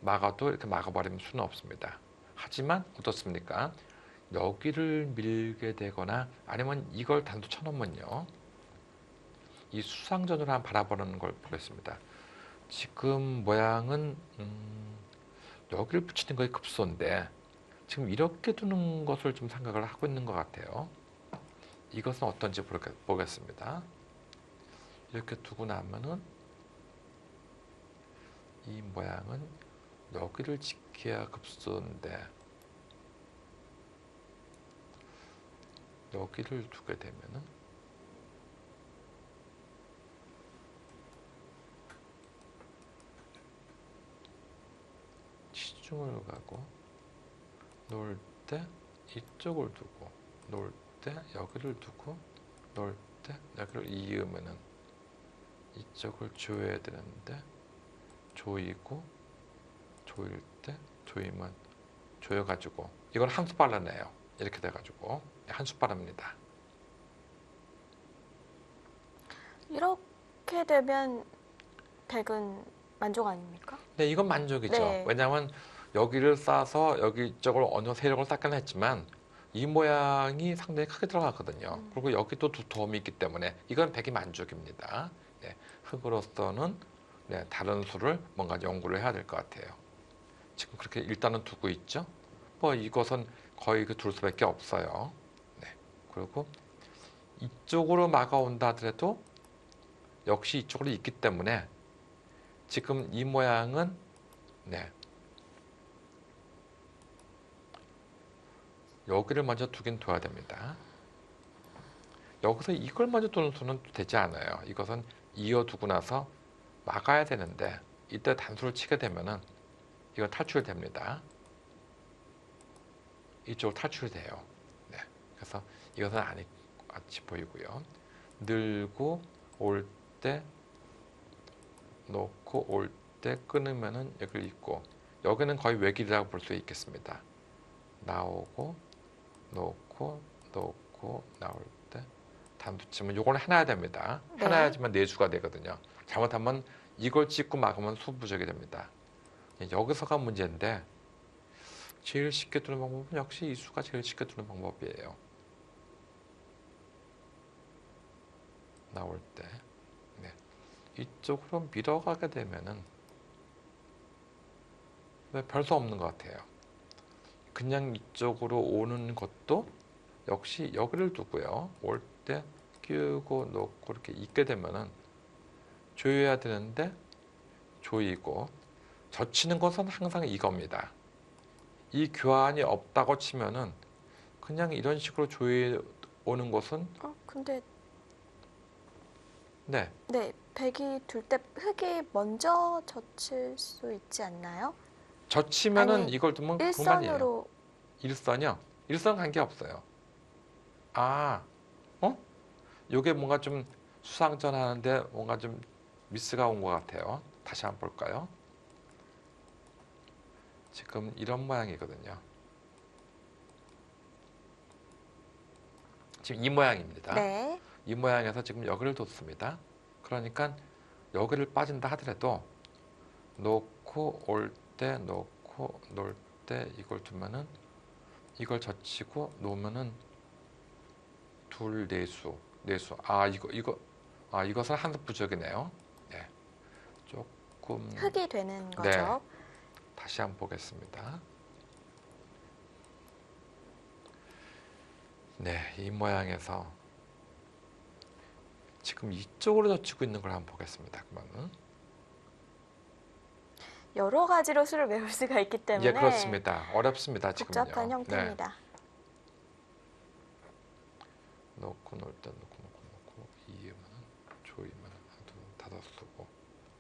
B: 막아도 이렇게 막아버리면 수는 없습니다. 하지만 어떻습니까? 여기를 밀게 되거나 아니면 이걸 단수 쳐놓으면요, 이 수상전으로 한번 바라보는 걸 보겠습니다. 지금 모양은 여기를 붙이는 거에 급소인데 지금 이렇게 두는 것을 좀 생각을 하고 있는 것 같아요. 이것은 어떤지 보겠습니다. 이렇게 두고 나면은 이 모양은 여기를 지켜야 급소인데 여기를 두게 되면은 시중을 가고 놓을 때 이쪽을 두고 놓을 때 여기를 두고 놓을 때 여기를 이으면은 이쪽을 조여야 되는데 조이고 조일 때 조이면 조여가지고 이건 한 수 발라내요. 이렇게 돼가지고 한 수 바릅니다.
A: 이렇게 되면 백은 만족 아닙니까?
B: 네, 이건 만족이죠.
A: 네.
B: 왜냐하면 여기를 싸서 여기 쪽으로 어느 세력을 쌓긴 했지만 이 모양이 상당히 크게 들어가거든요. 그리고 여기도 두터움이 있기 때문에 이건 백이 만족입니다. 네, 흙으로서는 네, 다른 수를 뭔가 연구를 해야 될 것 같아요. 지금 그렇게 일단은 두고 있죠. 뭐 이것은 거의 그 둘 수밖에 없어요. 네, 그리고 이쪽으로 막아온다 하더라도 역시 이쪽으로 있기 때문에 지금 이 모양은 네, 여기를 먼저 두긴 둬야 됩니다. 여기서 이걸 먼저 두는 수는 되지 않아요. 이것은 이어두고 나서 막아야 되는데 이때 단수를 치게 되면은 이건 탈출됩니다. 이쪽으로 탈출돼요. 네, 그래서 이것은 아니 같이 보이고요. 늘고 올 때 놓고 올 때 끊으면은 여기를 있고 여기는 거의 외길이라고 볼 수 있겠습니다. 나오고 놓고 나올 때 단수 치면 요걸 해놔야 됩니다.
A: 네.
B: 해놔야지만 내수가 되거든요. 잘못하면 이걸 찍고 막으면 수부족이 됩니다. 여기서가 문제인데 제일 쉽게 두는 방법은 역시 이 수가 제일 쉽게 두는 방법이에요. 나올 때 네. 이쪽으로 밀어가게 되면은 별 수 없는 것 같아요. 그냥 이쪽으로 오는 것도 역시 여기를 두고요. 올 때 끼우고 놓고 이렇게 있게 되면은 조여야 되는데 조이고 젖히는 것은 항상 이겁니다. 이 교환이 없다고 치면은 그냥 이런 식으로 조여 오는 것은
A: 근데
B: 네,
A: 네, 백이 둘 때 흙이 먼저 젖힐 수 있지 않나요?
B: 젖히면은
A: 아니,
B: 이걸 두면 그만이에요.
A: 일선으로
B: 일선이요? 일선 관계 없어요. 아, 요게 뭔가 좀 수상전하는데 뭔가 좀 미스가 온 것 같아요. 다시 한번 볼까요? 지금 이런 모양이거든요. 지금 이 모양입니다.
A: 네.
B: 이 모양에서 지금 여기를 뒀습니다. 그러니까 여기를 빠진다 하더라도 놓고 올 때 놓고 놓을 때 이걸 두면은 이걸 젖히고 놓으면은 둘 내수 이것은 한 수 부족이네요. 네, 조금
A: 흙이 되는
B: 네.
A: 거죠.
B: 다시 한번 보겠습니다. 네, 이 모양에서 지금 이쪽으로 젖히고 있는 걸 한번 보겠습니다. 그러면은
A: 여러 가지로 수를 외울 수가 있기 때문에
B: 예, 그렇습니다. 어렵습니다. 지금요.
A: 복잡한 형태입니다.
B: 네. 놓고 놓을 때 놓고 이으면 조이면 다섯 수고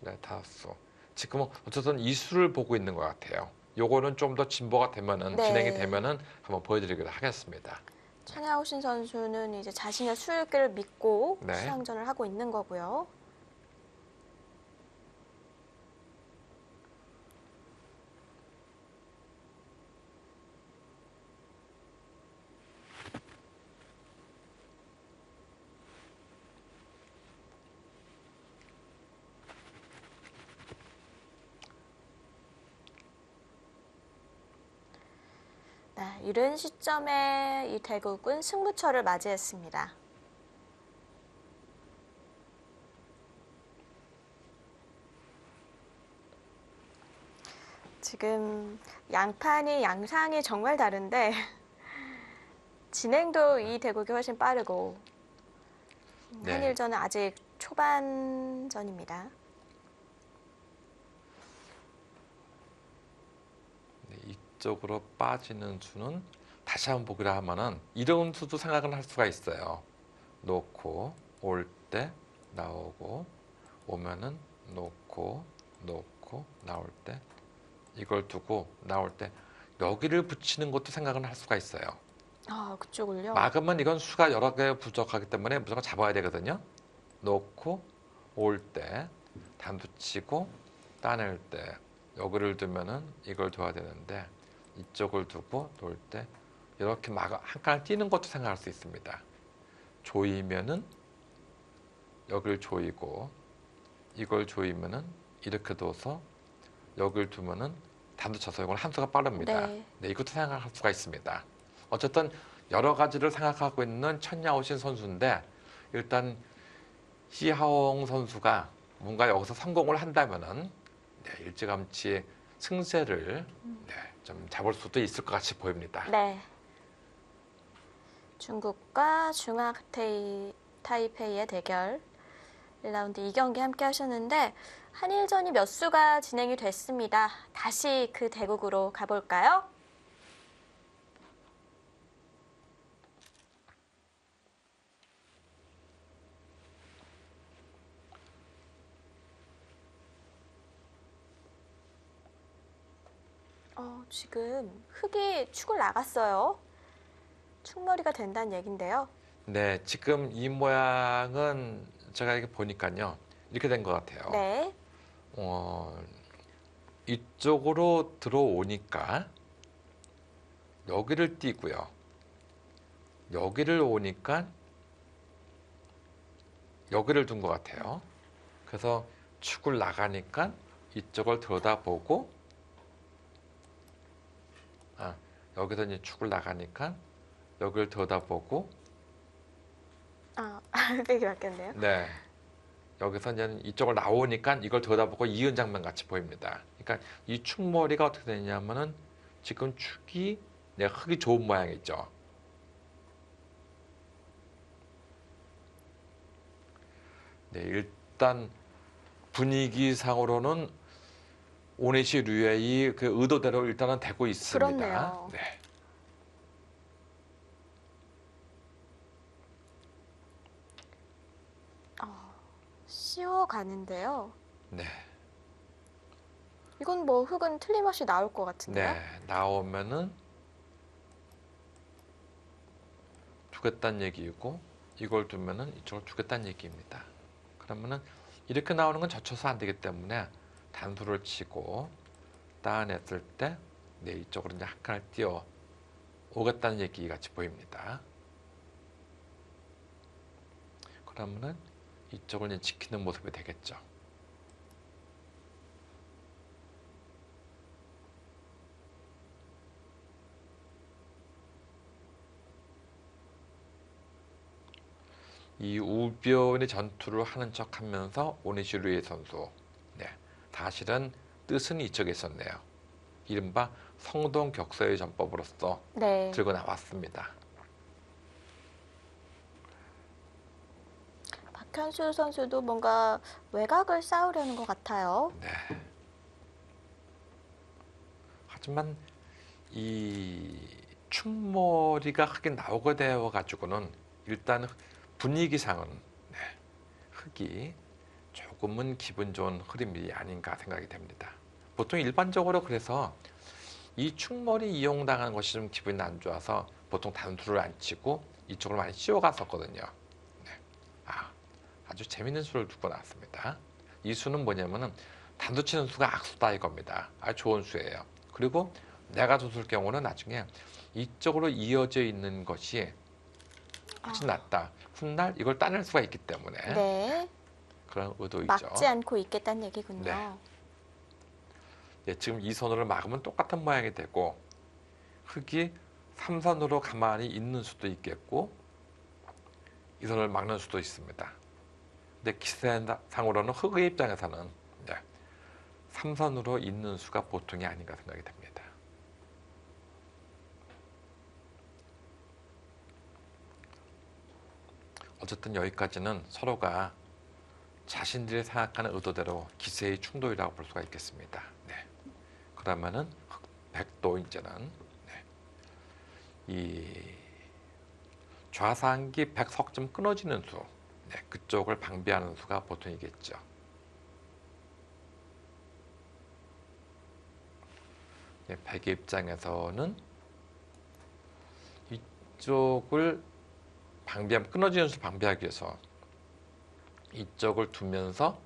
B: 네, 다섯 수. 지금은 어쨌든 이 수를 보고 있는 것 같아요. 요거는 좀 더 진보가 되면은
A: 네.
B: 진행이 되면은 한번 보여드리기로 하겠습니다.
A: 천하오신 선수는 이제 자신의 수율기를 믿고
B: 네.
A: 수상전을 하고 있는 거고요. 네, 이른 시점에 이 대국은 승부처를 맞이했습니다. 지금 양판이 양상이 정말 다른데 진행도 이 대국이 훨씬 빠르고
B: 네.
A: 한일전은 아직 초반전입니다.
B: 네, 이쪽으로 빠지는 수는 다시 한번 보기로 하면은 이런 수도 생각은 할 수가 있어요. 놓고 올 때 나오고 오면은 놓고 나올 때 이걸 두고 나올 때 여기를 붙이는 것도 생각은 할 수가 있어요.
A: 아, 그쪽을요?
B: 막으면 이건 수가 여러 개 부족하기 때문에 무조건 잡아야 되거든요. 놓고 올 때 단수 치고 따낼 때 여기를 두면은 이걸 둬야 되는데 이쪽을 두고 놓을 때 이렇게 막 한 칸을 띄는 것도 생각할 수 있습니다. 조이면은 여기를 조이고 이걸 조이면은 이렇게 둬서 여기를 두면은 단도쳐서 이걸 함수가 빠릅니다.
A: 네.
B: 네, 이것도 생각할 수가 있습니다. 어쨌든 여러 가지를 생각하고 있는 천야오신 선수인데 일단 시하옹 선수가 뭔가 여기서 성공을 한다면은 네, 일찌감치 승세를 네, 좀 잡을 수도 있을 것 같이 보입니다.
A: 네. 중국과 타이페이의 대결 1라운드 2경기 함께 하셨는데 한일전이 몇 수가 진행이 됐습니다. 다시 그 대국으로 가볼까요? 지금 흙이 축을 나갔어요. 축머리가 된다는 얘긴데요.
B: 네, 지금 이 모양은 제가 이렇게 보니까요. 이렇게 된 것 같아요.
A: 네.
B: 이쪽으로 들어오니까 여기를 띄고요. 여기를 오니까 여기를 둔 것 같아요. 그래서 축을 나가니까 이쪽을 들여다보고 여기서 이제 축을 나가니까 여기를 들여다보고
A: 흑백이 바뀌었네요.
B: 네. 여기서 이제 이쪽을 나오니까 이걸 들여다보고 이은 장면 같이 보입니다. 그러니까 이 축머리가 어떻게 되냐면은 지금 축이 흙이 좋은 모양이죠. 네, 일단 분위기상으로는 오네시 류에이 그 의도대로 일단은 되고 있습니다.
A: 그렇네요.
B: 네.
A: 씌워가는데요.
B: 네.
A: 이건 뭐 흙은 틀림없이 나올 것 같은데요.
B: 네. 나오면은 두겠다는 얘기이고 이걸 두면은 이쪽을 두겠다는 얘기입니다. 그러면은 이렇게 나오는 건 젖혀서 안 되기 때문에 단수를 치고 따냈을 때 네, 이쪽으로 이제 한 칸을 띄워 오겠다는 얘기 같이 보입니다. 그러면은 이쪽을 이제 지키는 모습이 되겠죠. 이 우변의 전투를 하는 척하면서 오니시루의 선수, 네, 사실은 뜻은 이쪽에 있었네요. 이른바 성동 격서의 전법으로서
A: 네.
B: 들고 나왔습니다.
A: 박현수 선수도 뭔가 외곽을 쌓으려는 것 같아요.
B: 네. 하지만 이 충머리가 흙이 나오게 되어 가지고는 일단 분위기상은 네, 흙이 조금은 기분 좋은 흐름이 아닌가 생각이 됩니다. 보통 일반적으로 그래서 이 충머리 이용당하는 것이 좀 기분이 안 좋아서 보통 단수를 안 치고 이쪽으로 많이 씌워갔었거든요. 네. 아주 재밌는 수를 두고 나왔습니다. 이 수는 뭐냐면은 단수 치는 수가 악수다 이겁니다. 아주 좋은 수예요. 그리고 내가 뒀을 경우는 나중에 이쪽으로 이어져 있는 것이 훨씬 낫다. 훗날 이걸 따낼 수가 있기 때문에
A: 네.
B: 그런 의도이죠.
A: 막지 않고 있겠다는 얘기군요.
B: 네. 예, 지금 이 선으로 막으면 똑같은 모양이 되고 흙이 3선으로 가만히 있는 수도 있겠고 이 선을 막는 수도 있습니다. 근데 기세상으로는 흙의 입장에서는 3선으로 있는 수가 보통이 아닌가 생각이 됩니다. 어쨌든 여기까지는 서로가 자신들이 생각하는 의도대로 기세의 충돌이라고 볼 수가 있겠습니다. 네. 그러면은 백도 이제는 이 좌상기 백석점 끊어지는 수, 그쪽을 방비하는 수가 보통이겠죠. 백의 입장에서는 이쪽을 방비하면 끊어지는 수 방비하기 위해서 이쪽을 두면서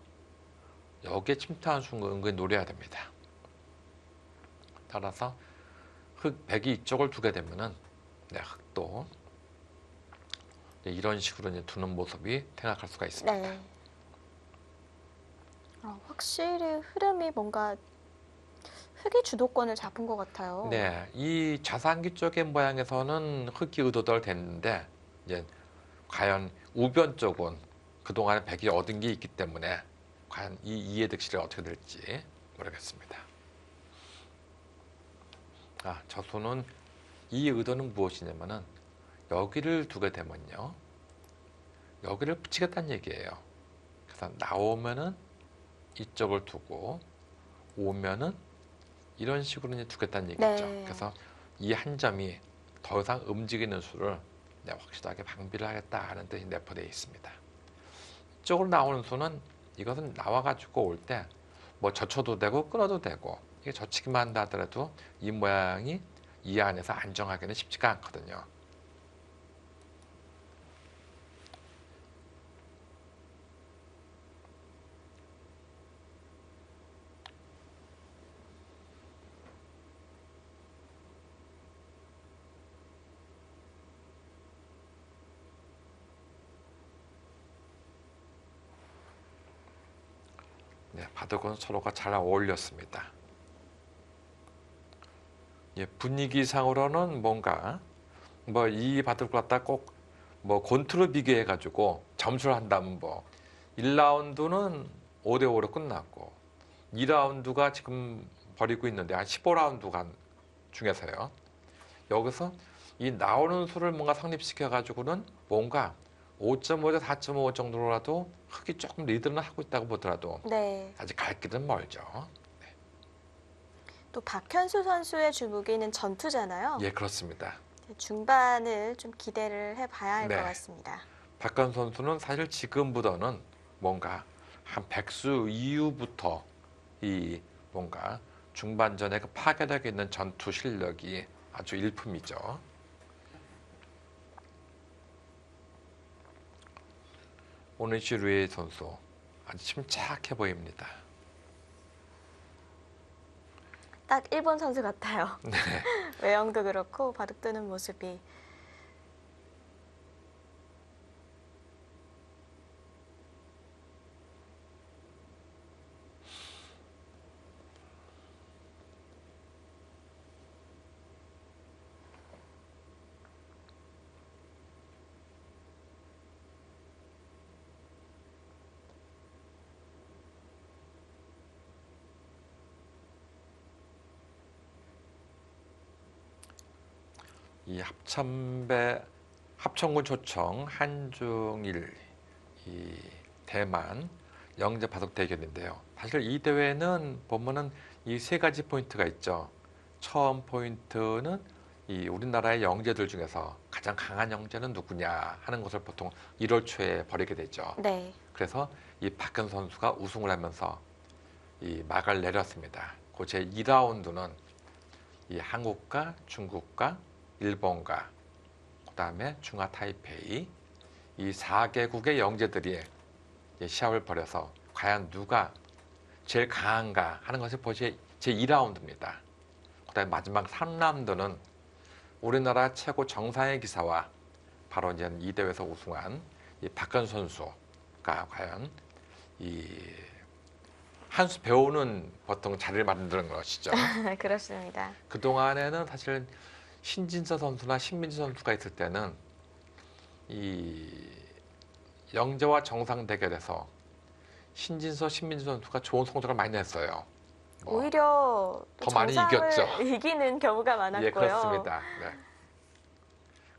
B: 여기에 침투하는 순간 은근히 노려야 됩니다. 따라서 흑, 백이 이쪽을 두게 되면은 네, 흑도 이런 식으로 이제 두는 모습이 생각할 수가 있습니다.
A: 네. 확실히 흐름이 뭔가 흑이 주도권을 잡은 것 같아요.
B: 네, 이 좌상기 쪽의 모양에서는 흑이 의도대로 됐는데 이제 과연 우변 쪽은 그동안에 백이 얻은 게 있기 때문에 과연 이 이해득실이 어떻게 될지 모르겠습니다. 저수는 이 의도는 무엇이냐면은 여기를 두게 되면요, 여기를 붙이겠다는 얘기예요. 그래서 나오면은 이쪽을 두고 오면은 이런 식으로 이제 두겠다는 얘기죠.
A: 네.
B: 그래서 이 한 점이 더 이상 움직이는 수를 확실하게 방비를 하겠다 하는 뜻이 내포되어 있습니다. 이쪽으로 나오는 수는 이것은 나와가지고 올 때 뭐 젖혀도 되고 끊어도 되고, 이게 젖히기만 한다 하더라도 이 모양이 이 안에서 안정하기는 쉽지가 않거든요. 네, 바둑은 서로가 잘 어울렸습니다. 예, 분위기상으로는 뭔가 뭐 이 바둑을 갖다 꼭 뭐 권투로 비교해 가지고 점수를 한다면 뭐 1라운드는 5대 5로 끝났고 2라운드가 지금 벌이고 있는데 한 15라운드 중에서요. 여기서 이 나오는 수를 뭔가 성립시켜 가지고는 뭔가 5.5대 4.5 정도로라도 흑이 조금 리드는 하고 있다고 보더라도
A: 네.
B: 아직 갈 길은 멀죠.
A: 또 박현수 선수의 주무기는 전투잖아요.
B: 예, 그렇습니다.
A: 중반을 좀 기대를 해봐야 할 것
B: 네.
A: 같습니다.
B: 박현 선수는 사실 지금보다는 뭔가 한 백수 이후부터 이 뭔가 중반전에 그 파괴력 있는 전투 실력이 아주 일품이죠. 오니시루에 선수 아주 침착해 보입니다.
A: 딱 일본 선수 같아요.
B: 네.
A: 외형도 그렇고 바둑 두는 모습이.
B: 이 합천군 초청 한중일 이 대만 영재 바둑 대결인데요. 사실 이 대회는 보면은 이 세 가지 포인트가 있죠. 처음 포인트는 이 우리나라의 영재들 중에서 가장 강한 영재는 누구냐 하는 것을 보통 1월 초에 벌이게 되죠.
A: 네.
B: 그래서 이 박근 선수가 우승을 하면서 이 막을 내렸습니다. 그 제 2라운드는 이 한국과 중국과 일본과 그다음에 중화 타이페이 이 4개국의 영재들이 시합을 벌여서 과연 누가 제일 강한가 하는 것이 벌써 제 2라운드입니다. 그다음에 마지막 3라운드는 우리나라 최고 정상의 기사와 바로 이제 이 대회에서 우승한 이 박근 선수가 과연 이 한 수 배우는 보통 자리를 만드는 것이죠.
A: 그렇습니다.
B: 그동안에는 사실 신진서 선수나 신민지 선수가 있을 때는 이 영재와 정상 대결에서 신진서, 신민지 선수가 좋은 성적을 많이 냈어요.
A: 오히려
B: 더 많이
A: 정상을
B: 이겼죠.
A: 이기는 경우가 많았고요.
B: 예, 그렇습니다. 네.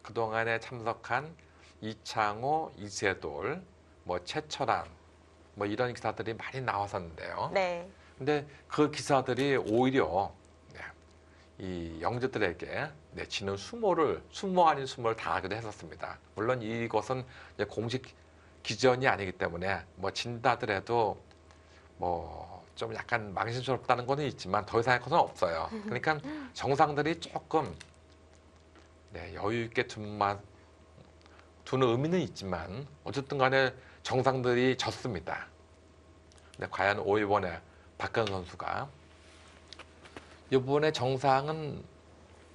B: 그동안에 참석한 이창호, 이세돌, 뭐 최철한 뭐 이런 기사들이 많이 나왔었는데요.
A: 네.
B: 근데 그 기사들이 오히려 이 영재들에게 지는 수모 아닌 수모를 당하기도 했었습니다. 물론 이것은 이제 공식 기전이 아니기 때문에 뭐 진다더라도 뭐 좀 약간 망신스럽다는 거는 있지만 더 이상의 것은 없어요. 그러니까 정상들이 조금 여유 있게 두는 의미는 있지만 어쨌든 간에 정상들이 졌습니다. 근데 과연 이번에 박근 선수가 이번에 정상은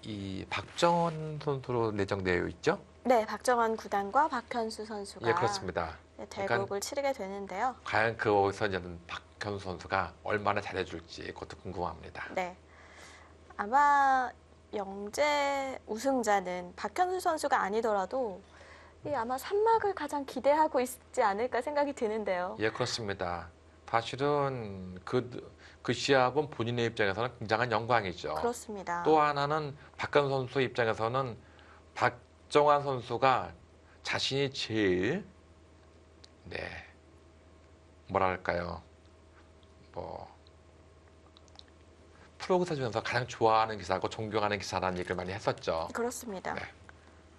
B: 이 박정원 선수로 내정되어 있죠?
A: 네, 박정환 구단과 박현수 선수가
B: 예, 그렇습니다.
A: 네, 대국을 치르게 되는데요.
B: 과연 거기서 이제 박현수 선수가 얼마나 잘해줄지 그것도 궁금합니다.
A: 네, 아마 영재 우승자는 박현수 선수가 아니더라도 아마 산막을 가장 기대하고 있지 않을까 생각이 드는데요.
B: 예, 그렇습니다. 사실은 그 시합은 본인의 입장에서는 굉장한 영광이죠.
A: 그렇습니다.
B: 또 하나는 박현수 선수 입장에서는 박정환 선수가 자신이 제일 뭐랄까요, 프로 기사 중에서 가장 좋아하는 기사고 존경하는 기사라는 얘기를 많이 했었죠.
A: 그렇습니다.
B: 네.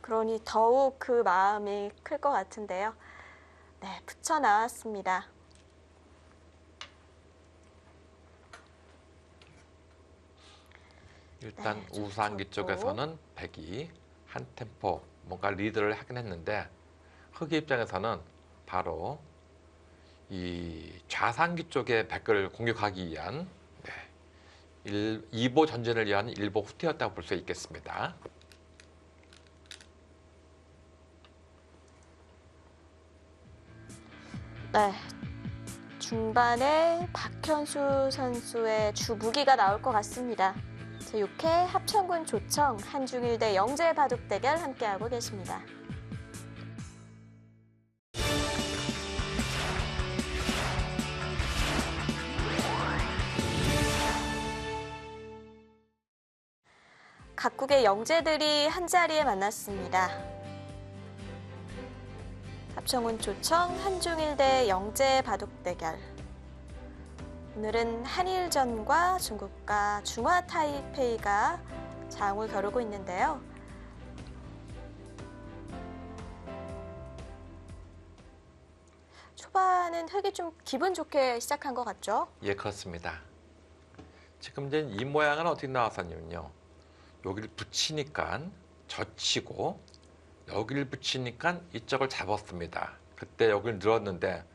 A: 그러니 더욱 그 마음이 클 것 같은데요. 네, 붙여 나왔습니다.
B: 일단
A: 네,
B: 우상기
A: 좋고.
B: 쪽에서는 백이 한 템포 뭔가 리드를 하긴 했는데 흑이 입장에서는 바로 이 좌상기 쪽의 백을 공격하기 위한 2보 전진을 위한 1보 후퇴였다고 볼 수 있겠습니다.
A: 네, 중반에 박현수 선수의 주무기가 나올 것 같습니다. 제6회 합천군 조청 한중일대 영재 바둑 대결 함께하고 계십니다. 각국의 영재들이 한자리에 만났습니다. 합천군 조청 한중일대 영재 바둑 대결. 오늘은 한일전과 중국과 중화 타이페이가 장을 겨루고 있는데요. 초반은 흑이 좀 기분 좋게 시작한 것 같죠?
B: 예, 그렇습니다. 지금 이제 이 모양은 어떻게 나왔었냐면요. 여기를 붙이니까 젖히고 여기를 붙이니까 이쪽을 잡았습니다. 그때 여기를 늘었는데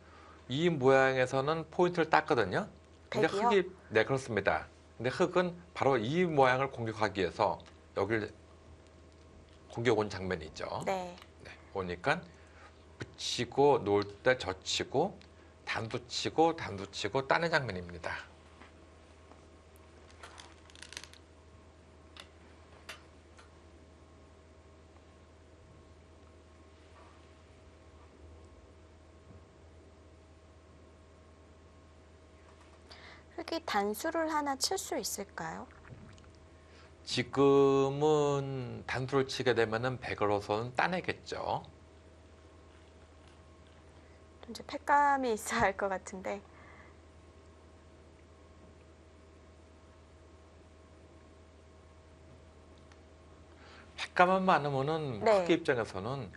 B: 이 모양에서는 포인트를 땄거든요. 근데
A: 백이요?
B: 흑이 네, 그렇습니다. 근데 흑은 바로 이 모양을 공격하기 위해서 여기를 공격 온 장면이죠.
A: 네.
B: 네, 보니까 붙이고 놓을 때 젖히고 단도 치고 따는 장면입니다.
A: 흑이 단수를 하나 칠 수 있을까요?
B: 지금은 단수를 치게 되면은 백으로서는 따내겠죠.
A: 좀 이제 팩감이 있어야 할 것 같은데.
B: 백감만 많으면은
A: 네.
B: 흑의 입장에서는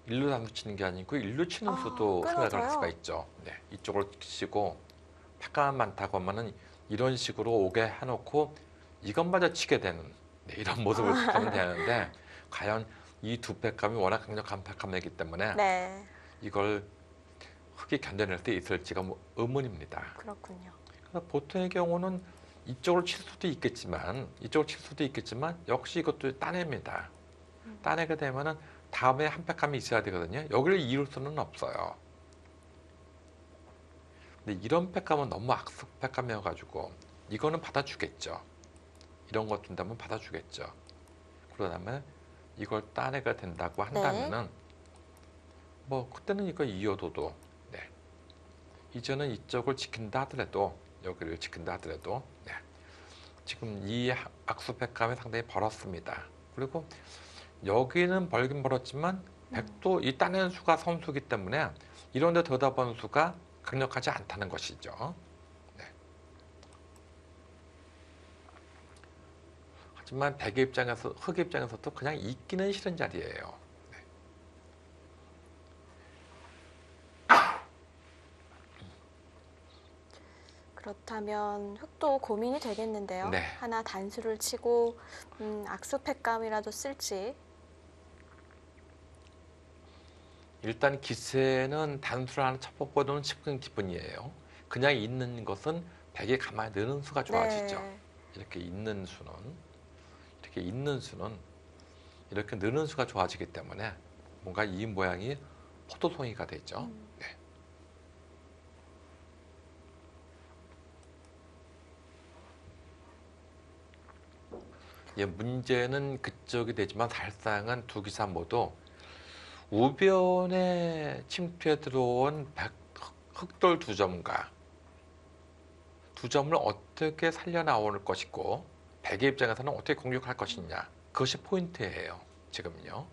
B: 일루 단수 치는 게 아니고 일루 치는 수도 생각을 할 수가 있죠. 네, 이쪽을 치고 백감만 많다고 하면은 이런 식으로 오게 해놓고 이것마저 치게 되는 이런 모습을 하면 되는데 과연 이 두 백감이 워낙 강력한 백감이기 때문에
A: 네,
B: 이걸 흑이 견뎌낼 수 있을지가 의문입니다.
A: 그렇군요.
B: 그러니까 보통의 경우는 이쪽으로 칠 수도 있겠지만 역시 이것도 따냅니다. 따내게 되면은 다음에 한 백감이 있어야 되거든요. 여기를 이을 수는 없어요. 근데 이런 백감은 너무 악습 백감이어가지고 이거는 받아주겠죠. 이런 것 준다면 받아주겠죠. 그러다면 이걸 따내가 된다고 한다면은 뭐 그때는 이거 이어도도 이제는 이쪽을 지킨다 하더라도 여기를 지킨다 하더라도 지금 이 악수 백감이 상당히 벌었습니다. 그리고 여기는 벌긴 벌었지만 백도 이 따내는 수가 선수기 때문에 이런 데 들여다보는 수가 강력하지 않다는 것이죠. 하지만 백의 입장에서 흑의 입장에서도 그냥 있기는 싫은 자리예요.
A: 그렇다면 흑도 고민이 되겠는데요.
B: 네.
A: 하나 단수를 치고 악수 팩감이라도 쓸지.
B: 일단 기세는 단수를 하나 쳐보고는 싶은 기분이에요. 그냥 있는 것은 백이 가만히 느는 수가 좋아지죠.
A: 네.
B: 이렇게 있는 수는 이렇게 느는 수가 좋아지기 때문에 뭔가 이 모양이 포도송이가 되죠. 네. 예, 문제는 그쪽이 되지만 사실상은 두 기사 모두 우변에 침투해 들어온 흑돌 두 점과 두 점을 어떻게 살려 나올 것이고 백의 입장에서는 어떻게 공격할 것이냐, 그것이 포인트예요. 지금요.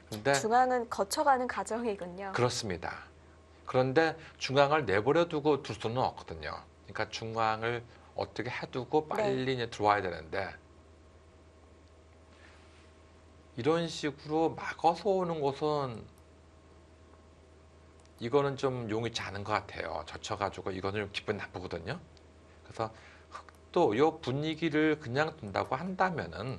B: 근데
A: 중앙은 거쳐가는 과정이군요.
B: 그렇습니다. 그런데 중앙을 내버려 두고 둘 수는 없거든요. 그러니까 중앙을 어떻게 해두고 빨리 이제 들어와야 되는데 이런 식으로 막아서 오는 것은 이거는 좀 용이치 않은 것 같아요. 젖혀가지고 이거는 좀 기분 나쁘거든요. 그래서 흑도 이 분위기를 그냥 둔다고 한다면은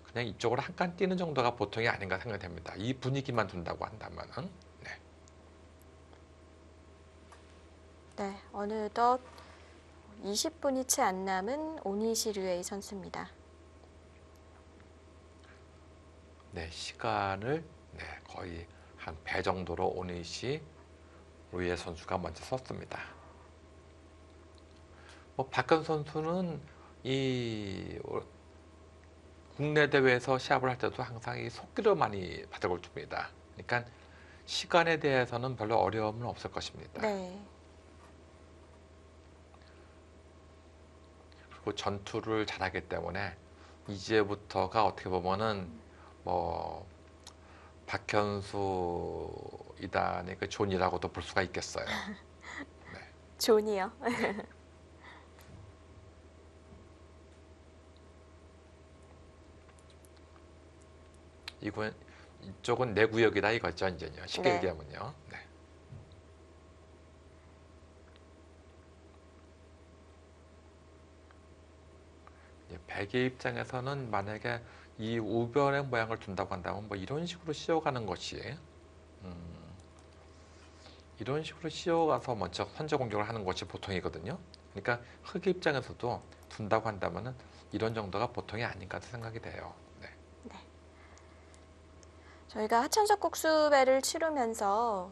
B: 그냥 이쪽으로 한 칸 뛰는 정도가 보통이 아닌가 생각됩니다. 이 분위기만 둔다고 한다면은. 네.
A: 네, 어느덧 20분이 채 안 남은 오니시르웨이 선수입니다.
B: 네, 시간을 거의 한 배 정도로 오니시 루이에 선수가 먼저 썼습니다. 박현 선수는 이 국내 대회에서 시합을 할 때도 항상 이 속기를 많이 바닥을 둡니다. 그러니까 시간에 대해서는 별로 어려움은 없을 것입니다.
A: 네.
B: 그리고 전투를 잘하기 때문에 이제부터가 어떻게 보면은 박현수 이단의 그 존이라고도 볼 수가 있겠어요.
A: 존이요.
B: 이쪽은 내 구역이다 이거죠, 이제요. 쉽게
A: 네.
B: 얘기하면요. 네. 백의 입장에서는 만약에 이 우변의 모양을 둔다고 한다면 이런 식으로 씌워가는 것이 이런 식으로 씌워가서 먼저 선제 공격을 하는 것이 보통이거든요. 그러니까 흑의 입장에서도 둔다고 한다면은 이런 정도가 보통이 아닌가 생각이 돼요. 네.
A: 저희가 하천석 국수배를 치르면서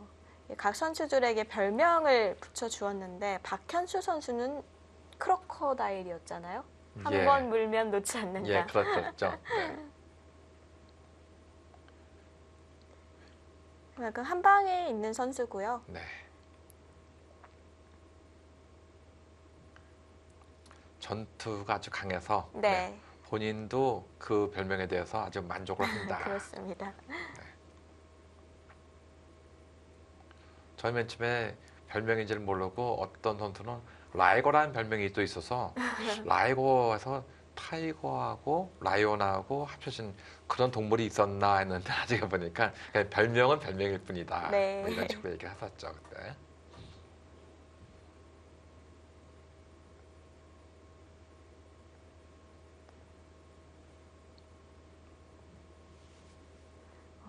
A: 각 선수들에게 별명을 붙여주었는데 박현수 선수는 크로커다일이었잖아요. 한
B: 예.
A: 번 물면 놓지 않는다.
B: 예, 그렇죠. 네.
A: 그만큼 한 방에 있는 선수고요.
B: 네. 전투가 아주 강해서
A: 네,
B: 본인도 그 별명에 대해서 아주 만족을 한다.
A: 그렇습니다.
B: 저희 맨 처음에 별명인지를 모르고 어떤 선수는 라이거라는 별명이 또 있어서 라이거에서 타이거하고 라이온하고 합쳐진 그런 동물이 있었나 했는데 나중에 보니까 그냥 별명은 별명일 뿐이다.
A: 네.
B: 이런 식으로 얘기했었죠 그때.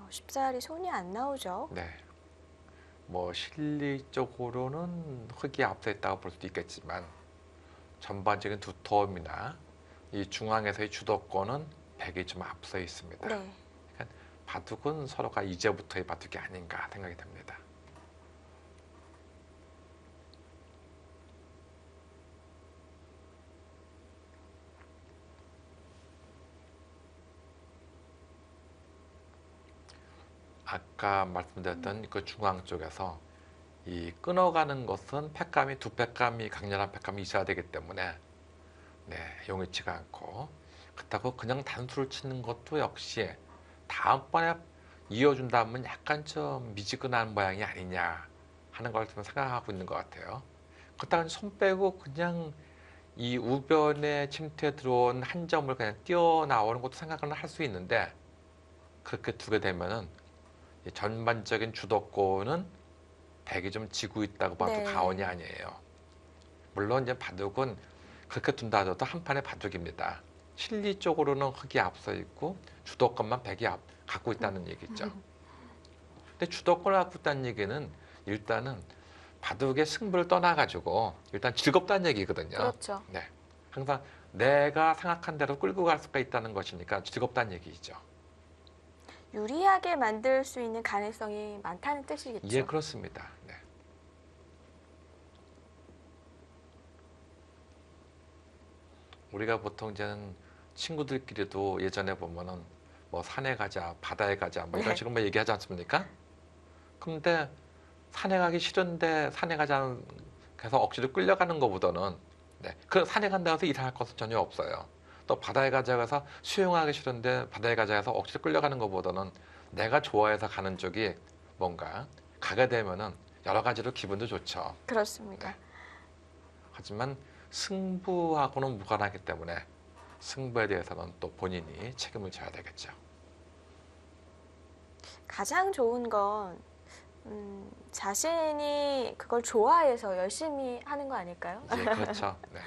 A: 쉽사리 손이 안 나오죠.
B: 네. 실리적으로는 흑이 앞서 있다고 볼 수도 있겠지만 전반적인 두터움이나 이 중앙에서의 주도권은 백이 좀 앞서 있습니다.
A: 네.
B: 그러니까 바둑은 서로가 이제부터의 바둑이 아닌가 생각이 됩니다. 아까 말씀드렸던 그 중앙 쪽에서 이 끊어가는 것은 팩감이 두 팩감이 강렬한 팩감이 있어야 되기 때문에 용이치가 않고 그렇다고 그냥 단수를 치는 것도 역시 다음번에 이어준다면 약간 좀 미지근한 모양이 아니냐 하는 걸 좀 생각하고 있는 것 같아요. 그렇다고 손 빼고 그냥 이 우변에 침투해 들어온 한 점을 그냥 뛰어나오는 것도 생각을 할 수 있는데 그렇게 두게 되면은 전반적인 주도권은 백이 좀 지고 있다고 봐도
A: 네.
B: 과언이 아니에요. 물론 이제 바둑은 그렇게 둔다 하더라도 한 판의 바둑입니다. 실리적으로는 흑이 앞서 있고 주도권만 백이 갖고 있다는 얘기죠. 근데 주도권을 갖고 있다는 얘기는 일단은 바둑의 승부를 떠나가지고 일단 즐겁다는 얘기거든요.
A: 그렇죠.
B: 네. 항상 내가 생각한 대로 끌고 갈 수가 있다는 것이니까 즐겁다는 얘기죠.
A: 유리하게 만들 수 있는 가능성이 많다는 뜻이겠죠.
B: 예, 그렇습니다. 네. 우리가 보통 이제는 친구들끼리도 예전에 보면은 뭐 산에 가자, 바다에 가자, 뭐 이런
A: 네.
B: 식으로 뭐 얘기하지 않습니까? 근데 산에 가기 싫은데 산에 가자는 해서 억지로 끌려가는 것보다는 네, 그 산에 간다고 해서 일할 것은 전혀 없어요. 또 바다에 가자 해서 수영하기 싫은데 바다에 가자 해서 억지로 끌려가는 것보다는 내가 좋아해서 가는 쪽이 뭔가 가게 되면은 여러 가지로 기분도 좋죠.
A: 그렇습니다.
B: 하지만 승부하고는 무관하기 때문에 승부에 대해서는 또 본인이 책임을 져야 되겠죠.
A: 가장 좋은 건 자신이 그걸 좋아해서 열심히 하는 거 아닐까요?
B: 예, 그렇죠. 네.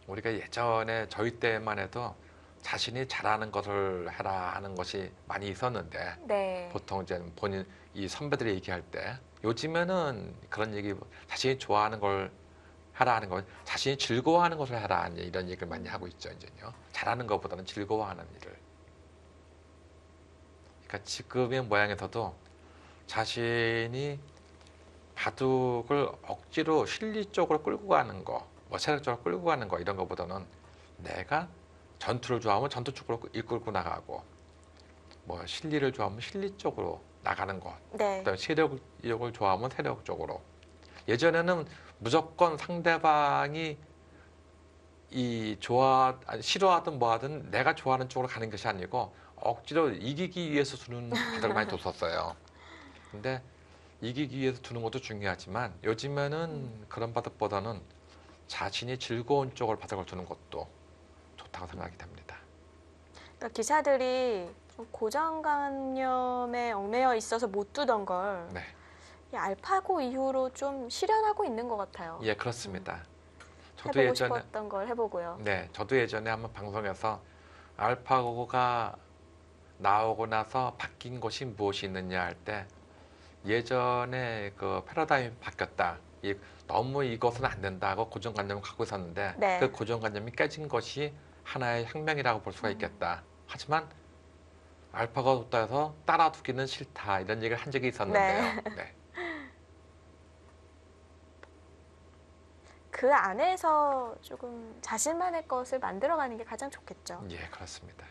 B: 우리가 예전에 저희 때만 해도 자신이 잘하는 것을 해라 하는 것이 많이 있었는데
A: 네.
B: 보통 이제 본인 이 선배들이 얘기할 때 요즘에는 그런 얘기 자신이 좋아하는 걸 하라 하는 걸 자신이 즐거워하는 것을 해라 이런 얘기를 많이 하고 있죠. 이제요. 잘하는 것보다는 즐거워하는 일을. 그러니까 지금의 모양에서도 자신이 바둑을 억지로 실리 쪽으로 끌고 가는 거, 뭐 체력적으로 끌고 가는 거 이런 것보다는 내가 전투를 좋아하면 전투 쪽으로 이끌고 나가고 뭐 실리를 좋아하면 실리 쪽으로 나가는 것,
A: 네.
B: 그다음에 세력을 좋아하면 세력 쪽으로. 예전에는 무조건 상대방이 싫어하든 뭐하든 내가 좋아하는 쪽으로 가는 것이 아니고 억지로 이기기 위해서 두는 바둑을 많이 뒀었어요. 근데 이기기 위해서 두는 것도 중요하지만 요즘에는 그런 바둑보다는 자신이 즐거운 쪽을 바둑을 두는 것도 좋다고 생각이 됩니다.
A: 그러니까 기사들이 좀 고정관념에 얽매여 있어서 못 두던 걸
B: 네,
A: 이 알파고 이후로 좀 실현하고 있는 것 같아요.
B: 예, 그렇습니다. 저도
A: 해보고
B: 예전에
A: 싶었던 걸 해보고요.
B: 네, 저도 예전에 한번 방송에서 알파고가 나오고 나서 바뀐 것이 무엇이 있느냐 할 때 예전에 그 패러다임이 바뀌었다. 너무 이것은 안 된다고 고정관념을 갖고 있었는데
A: 네.
B: 그 고정관념이 깨진 것이 하나의 혁명이라고 볼 수가 있겠다. 하지만 알파가 뒀다 해서 따라두기는 싫다 이런 얘기를 한 적이 있었는데요. 네.
A: 그 안에서 조금 자신만의 것을 만들어가는 게 가장 좋겠죠.
B: 예, 그렇습니다.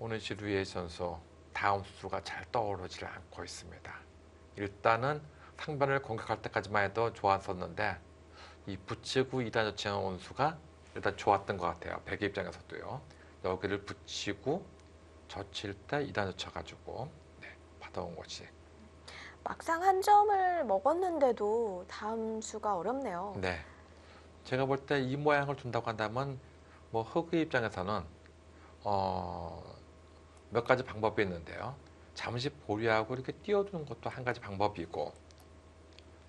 B: 오늘 지루의 선수 다음 수가 잘 떠오르질 않고 있습니다. 일단은 상변을 공격할 때까지만 해도 좋았었는데 이 붙이고 2단 저치하는 원수가 일단 좋았던 것 같아요. 백의 입장에서도요. 여기를 붙이고 젖힐 때 2단 젖혀가지고 받아온 것이.
A: 막상 한 점을 먹었는데도 다음 수가 어렵네요.
B: 네. 제가 볼 때 이 모양을 둔다고 한다면 뭐 흑의 입장에서는 몇 가지 방법이 있는데요. 잠시 보류하고 이렇게 띄워두는 것도 한 가지 방법이고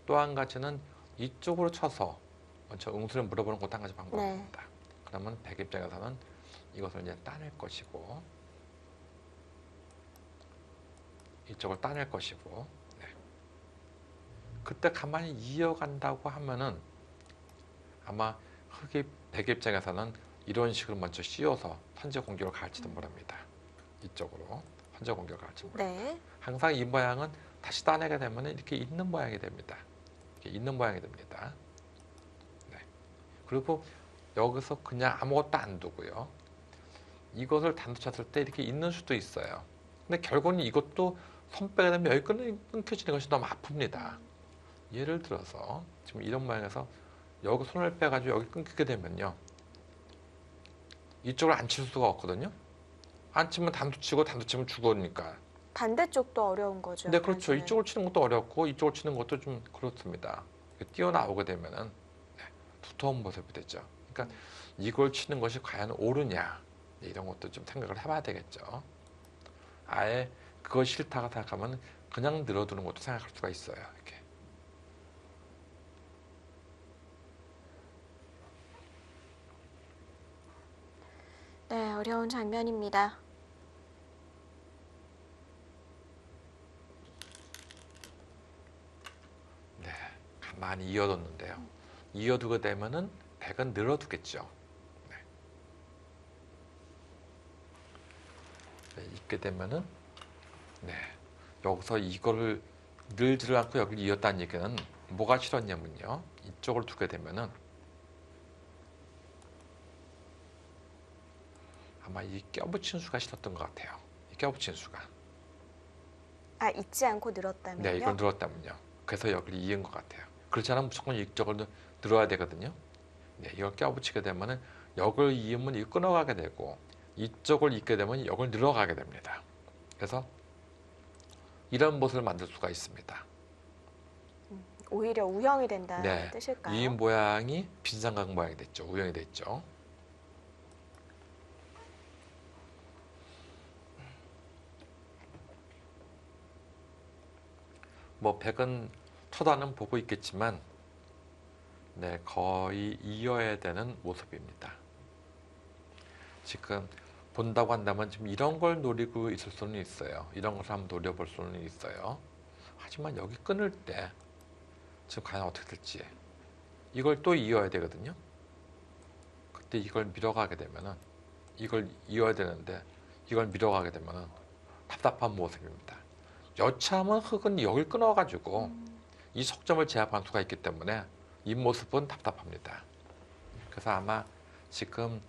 B: 또 한 가지는 이쪽으로 쳐서 먼저 응수를 물어보는 것도 한 가지 방법입니다. 그러면 백 입장에서는 이것을 이제 따낼 것이고 이쪽을 따낼 것이고 그때 가만히 이어간다고 하면은 아마 흑의 백 입장에서는 이런 식으로 먼저 씌워서 선제 공격을 갈지도 모릅니다. 이쪽으로 선제 공격을 갈지 모릅니다.
A: 네.
B: 항상 이 모양은 다시 따내게 되면 이렇게 있는 모양이 됩니다. 이렇게 있는 모양이 됩니다. 네. 그리고 여기서 그냥 아무것도 안 두고요. 이것을 단도 쳤을 때 이렇게 있는 수도 있어요. 근데 결국은 이것도 손 빼게 되면 여기 끊겨지는 것이 너무 아픕니다. 예를 들어서 지금 이런 모양에서 여기 손을 빼가지고 여기 끊기게 되면요. 이쪽을 안 칠 수가 없거든요. 안 치면 단도 치고 단도 치면 죽으니까.
A: 반대쪽도 어려운 거죠.
B: 네, 그렇죠.
A: 단수는.
B: 이쪽을 치는 것도 어렵고 이쪽을 치는 것도 좀 그렇습니다. 뛰어나오게 되면은 두터운 모습이 되죠. 그러니까 이걸 치는 것이 과연 옳으냐 이런 것도 좀 생각을 해봐야 되겠죠. 아예 그거 싫다고 생각하면 그냥 늘어두는 것도 생각할 수가 있어요. 이렇게.
A: 네, 어려운 장면입니다.
B: 네, 가만히 이어뒀는데요. 이어두게 되면은 백은 늘어두겠죠. 네. 네, 있게 되면은 네, 여기서 이거를 늘지를 않고 여기를 이었다는 얘기는 뭐가 싫었냐면요. 이쪽을 두게 되면은 아마 이 껴붙인 수가 싫었던 것 같아요. 이 껴붙인 수가.
A: 아, 잊지 않고 늘었다면요?
B: 네, 이걸 늘었다면요. 그래서 여기를 이은 것 같아요. 그렇지 않으면 무조건 이쪽을 늘어야 되거든요. 네, 이걸 껴붙이게 되면은 역을 이으면 이거 끊어가게 되고 이쪽을 잇게 되면 역을 늘어가게 됩니다. 그래서 이런 모습을 만들 수가 있습니다.
A: 오히려 우형이 된다는
B: 네,
A: 뜻일까요?
B: 이 모양이 빈삼각 모양이 됐죠. 우형이 됐죠. 뭐 백은 초단은 보고 있겠지만 네, 거의 이어야 되는 모습입니다. 지금 본다고 한다면 지금 이런 걸 노리고 있을 수는 있어요. 이런 것을 한번 노려볼 수는 있어요. 하지만 여기 끊을 때 지금 과연 어떻게 될지 이걸 또 이어야 되거든요. 그때 이걸 밀어가게 되면은 이걸 이어야 되는데 이걸 밀어가게 되면은 답답한 모습입니다. 여차하면 흙은 여길 끊어가지고 이 속점을 제압할 수가 있기 때문에 이 모습은 답답합니다. 그래서 아마 지금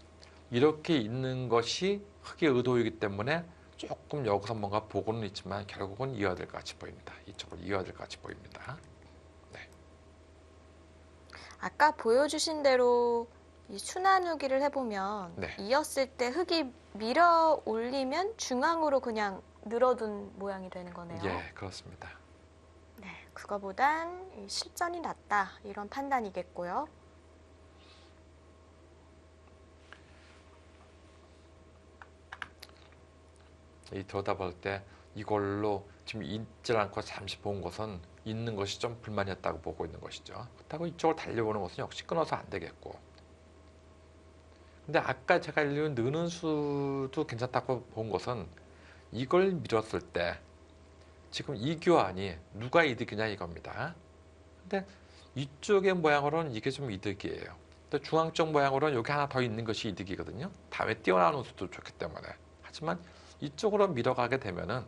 B: 이렇게 있는 것이 흙의 의도이기 때문에 조금 여기서 뭔가 보고는 있지만 결국은 이어야 될 것 같이 보입니다. 이쪽을 이어야 될 것 같이 보입니다.
A: 아까 보여주신 대로 이 순환후기를 해보면
B: 네.
A: 이었을 때 흙이 밀어 올리면 중앙으로 그냥 늘어둔 모양이 되는 거네요.
B: 예, 그렇습니다.
A: 네, 그거보단 이 실전이 낫다 이런 판단이겠고요.
B: 이 들여다볼 때 이걸로 지금 있질 않고 잠시 본 것은 있는 것이 좀 불만이었다고 보고 있는 것이죠. 그렇다고 이쪽을 달려오는 것은 역시 끊어서 안 되겠고. 근데 아까 제가 일리는 느는 수도 괜찮다고 본 것은 이걸 밀었을 때 지금 이 교환이 누가 이득이냐 이겁니다. 근데 이쪽의 모양으로는 이게 좀 이득이에요. 또 중앙 쪽 모양으로는 여기 하나 더 있는 것이 이득이거든요. 다음에 뛰어나오는 수도 좋기 때문에. 하지만 이쪽으로 밀어가게 되면은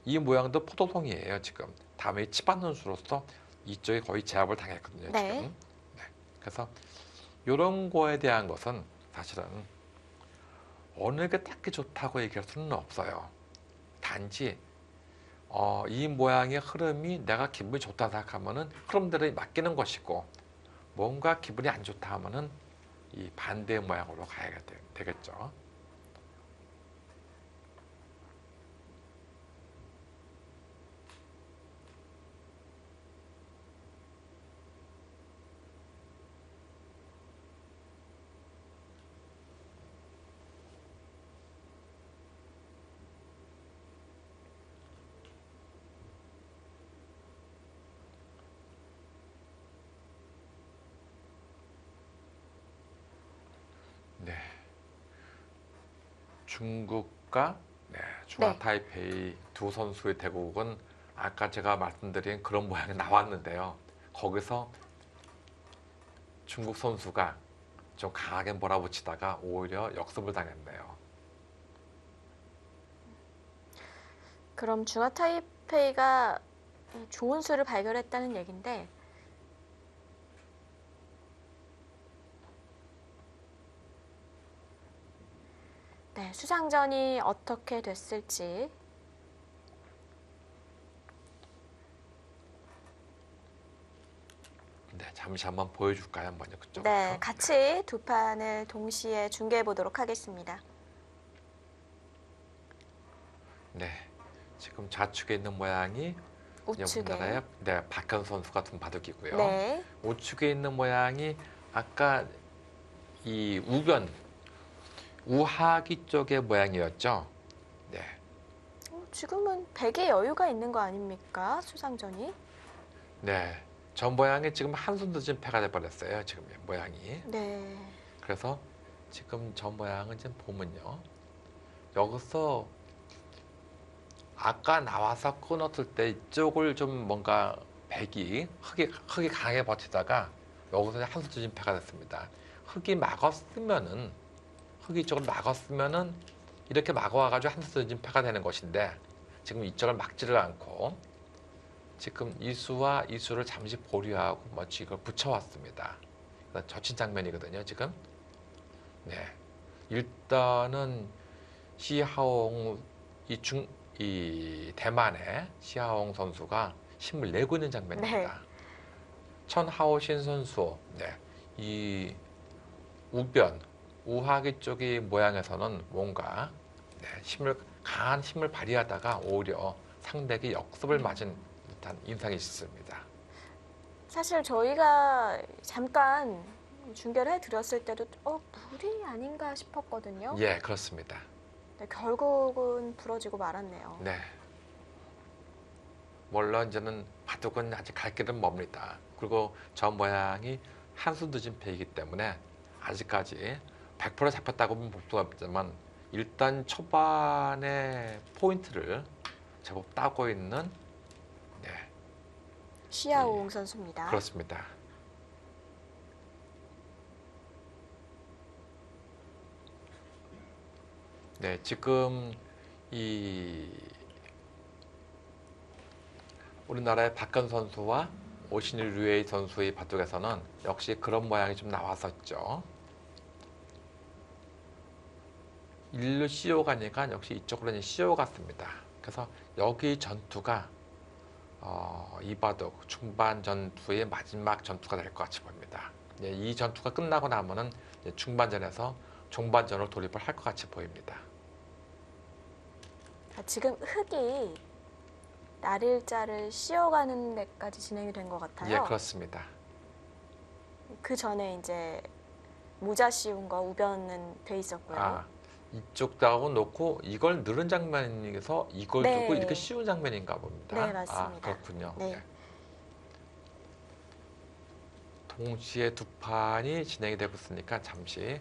B: 이 모양도 포도송이에요. 지금 다음에 치받는 수로서 이쪽이 거의 제압을 당했거든요.
A: 네.
B: 지금. 네. 그래서 이런 거에 대한 것은 사실은 어느 게 딱히 좋다고 얘기할 수는 없어요. 단지 이 모양의 흐름이 내가 기분이 좋다 생각하면은 흐름대로 맡기는 것이고 뭔가 기분이 안 좋다 하면은 이 반대의 모양으로 가야 되겠죠. 네. 중국과 중앙
A: 네.
B: 타이페이 두 선수의 대국은 아까 제가 말씀드린 그런 모양이 나왔는데요. 거기서 중국 선수가 좀 강하게 몰아붙이다가 오히려 역습을 당했네요.
A: 그럼 중화 타이페이가 좋은 수를 발견했다는 얘긴데 네, 수상전이 어떻게 됐을지
B: 네, 잠시 한번 보여줄까요? 한번요, 그쪽.
A: 네, 같이 두 판을 동시에 중계해 보도록 하겠습니다.
B: 네, 지금 좌측에 있는 모양이
A: 우측에.
B: 우리나라의 박현 선수가 둔 바둑이고요.
A: 네.
B: 우측에 있는 모양이 아까 이 우하기 쪽의 모양이었죠. 네,
A: 지금은 백의 여유가 있는 거 아닙니까? 수상전이.
B: 네, 전 모양이 지금 한숨 늦은 패가 돼버렸어요. 지금 모양이.
A: 네.
B: 그래서 지금 전 모양은 지금 보면요, 여기서 아까 나와서 끊었을 때 이쪽을 좀 뭔가 흙이 강하게 버티다가 여기서 한수 두진패가 됐습니다. 흙이 이쪽을 막았으면은 이렇게 막아와가지고 한수 두진패가 되는 것인데 지금 이쪽을 막지를 않고 지금 이수와 이수를 잠시 보류하고 이걸 붙여왔습니다. 젖힌 장면이거든요, 지금. 네. 일단은 시하옹 이 대만의 시하옹 선수가 힘을 내고 있는 장면입니다.
A: 네.
B: 천하오신 선수, 네. 이 우하기 쪽의 모양에서는 뭔가 강한 힘을 발휘하다가 오히려 상대에게 역습을 맞은 듯한 인상이 있습니다.
A: 사실 저희가 잠깐 중계를 해드렸을 때도 물이 아닌가 싶었거든요.
B: 예, 그렇습니다.
A: 네, 결국은 부러지고 말았네요.
B: 네. 물론 이제는 바둑은 아직 갈 길은 멉니다. 그리고 저 모양이 한수 늦은 패이기 때문에 아직까지 100% 잡혔다고는 볼 수가 없지만 일단 초반에 포인트를 제법 따고 있는
A: 시야오웅 선수입니다.
B: 그렇습니다. 네, 지금 우리나라의 박근 선수와 오신일 류에이 선수의 바둑에서는 역시 그런 모양이 좀 나왔었죠. 일루 CO 가니까 역시 이쪽으로는 CO 같습니다. 그래서 여기 전투가 이 바둑 중반 전투의 마지막 전투가 될 것 같이 보입니다. 이 전투가 끝나고 나면은 중반전에서 종반전으로 돌입을 할 것 같이 보입니다.
A: 지금 흙이 날일자를 씌워가는 데까지 진행이 된 것 같아요.
B: 예, 그렇습니다.
A: 그 전에 이제 모자 씌운 거 우변은 돼 있었고요.
B: 이쪽다고 놓고 이걸 늘은 장면에서 이걸
A: 네.
B: 두고 이렇게 씌운 장면인가 봅니다.
A: 네, 맞습니다.
B: 그렇군요.
A: 네.
B: 네. 동시에 두 판이 진행이 되고 있으니까 잠시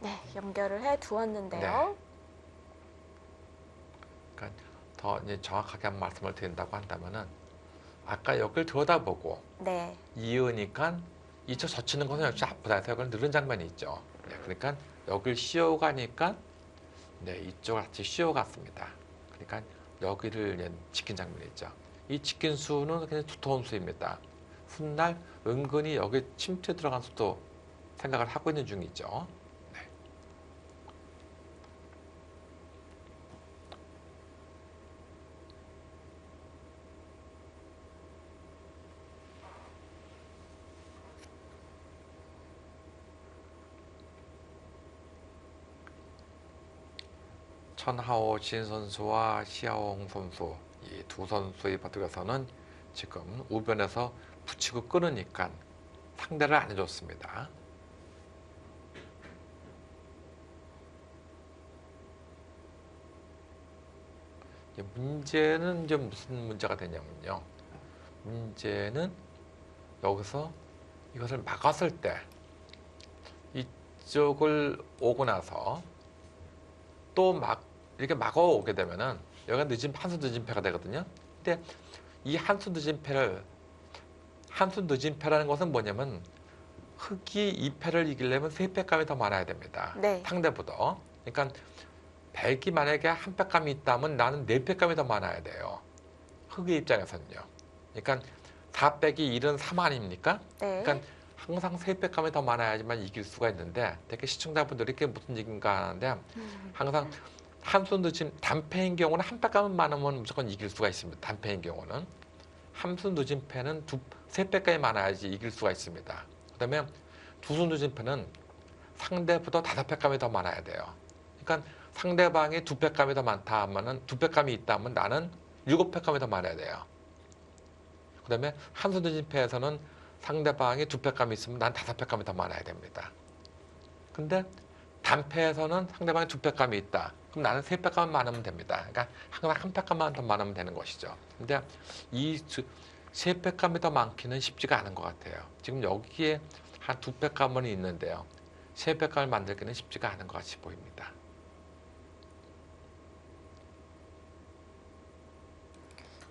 A: 네, 연결을 해 두었는데요.
B: 네. 그러니까 더 이제 정확하게 한 말씀을 드린다고 한다면은 아까 여기를 들여다보고
A: 네.
B: 이으니까 이쪽 젖히는 것은 역시 아프다 해서 여기를 늘은 장면이 있죠. 네, 그러니까 여기를 씌워가니까 이쪽을 같이 씌워갔습니다. 그러니까 여기를 지킨 장면이 있죠. 이 지킨 수는 굉장히 두터운 수입니다. 훗날 은근히 여기 침투에 들어간 수도 생각을 하고 있는 중이죠. 천하오신 선수와 시하옹 선수 이 두 선수의 바둑에서는 지금 우변에서 붙이고 끊으니까 상대를 안 해줬습니다. 문제는 이제 무슨 문제가 되냐면요. 문제는 여기서 이것을 막았을 때 이쪽을 오고 나서 또 이렇게 막아 오게 되면은 여기가 한수 늦은 패가 되거든요. 근데 이 한수 늦은 패라는 것은 뭐냐면 흙이 이 패를 이기려면 3패감이 더 많아야 됩니다.
A: 네.
B: 상대보다. 그러니까 백이 만약에 한 패감이 있다면 나는 4패감이 더 많아야 돼요. 흙의 입장에서는요. 그러니까 4 빼기 1은 3 아닙니까?
A: 네.
B: 그러니까 항상 3패감이 더 많아야지만 이길 수가 있는데 되게 시청자분들이 이게 무슨 얘기인가 하는데 항상 한수 늦은 단패인 경우는 한 패감은 많으면 무조건 이길 수가 있습니다. 단패인 경우는 한수 늦은 패는 3패감이 많아야지 이길 수가 있습니다. 그다음에 두수 늦은 패는 상대보다 5패감이 더 많아야 돼요. 그러니까 상대방이 2패감이 더 많다 하면은 2패감이 있다 하면 나는 7패감이 더 많아야 돼요. 그다음에 한수 늦은 패에서는 상대방이 2패감이 있으면 난 5패감이 더 많아야 됩니다. 근데 단패에서는 상대방이 2패감이 있다. 그럼 나는 3패감만 많으면 됩니다. 그러니까 항상 한 패감만 더 많으면 되는 것이죠. 근데 이 3패감이 더 많기는 쉽지가 않은 것 같아요. 지금 여기에 한 두 팩감은 있는데요. 세 팩감을 만들기는 쉽지가 않은 것 같이 보입니다.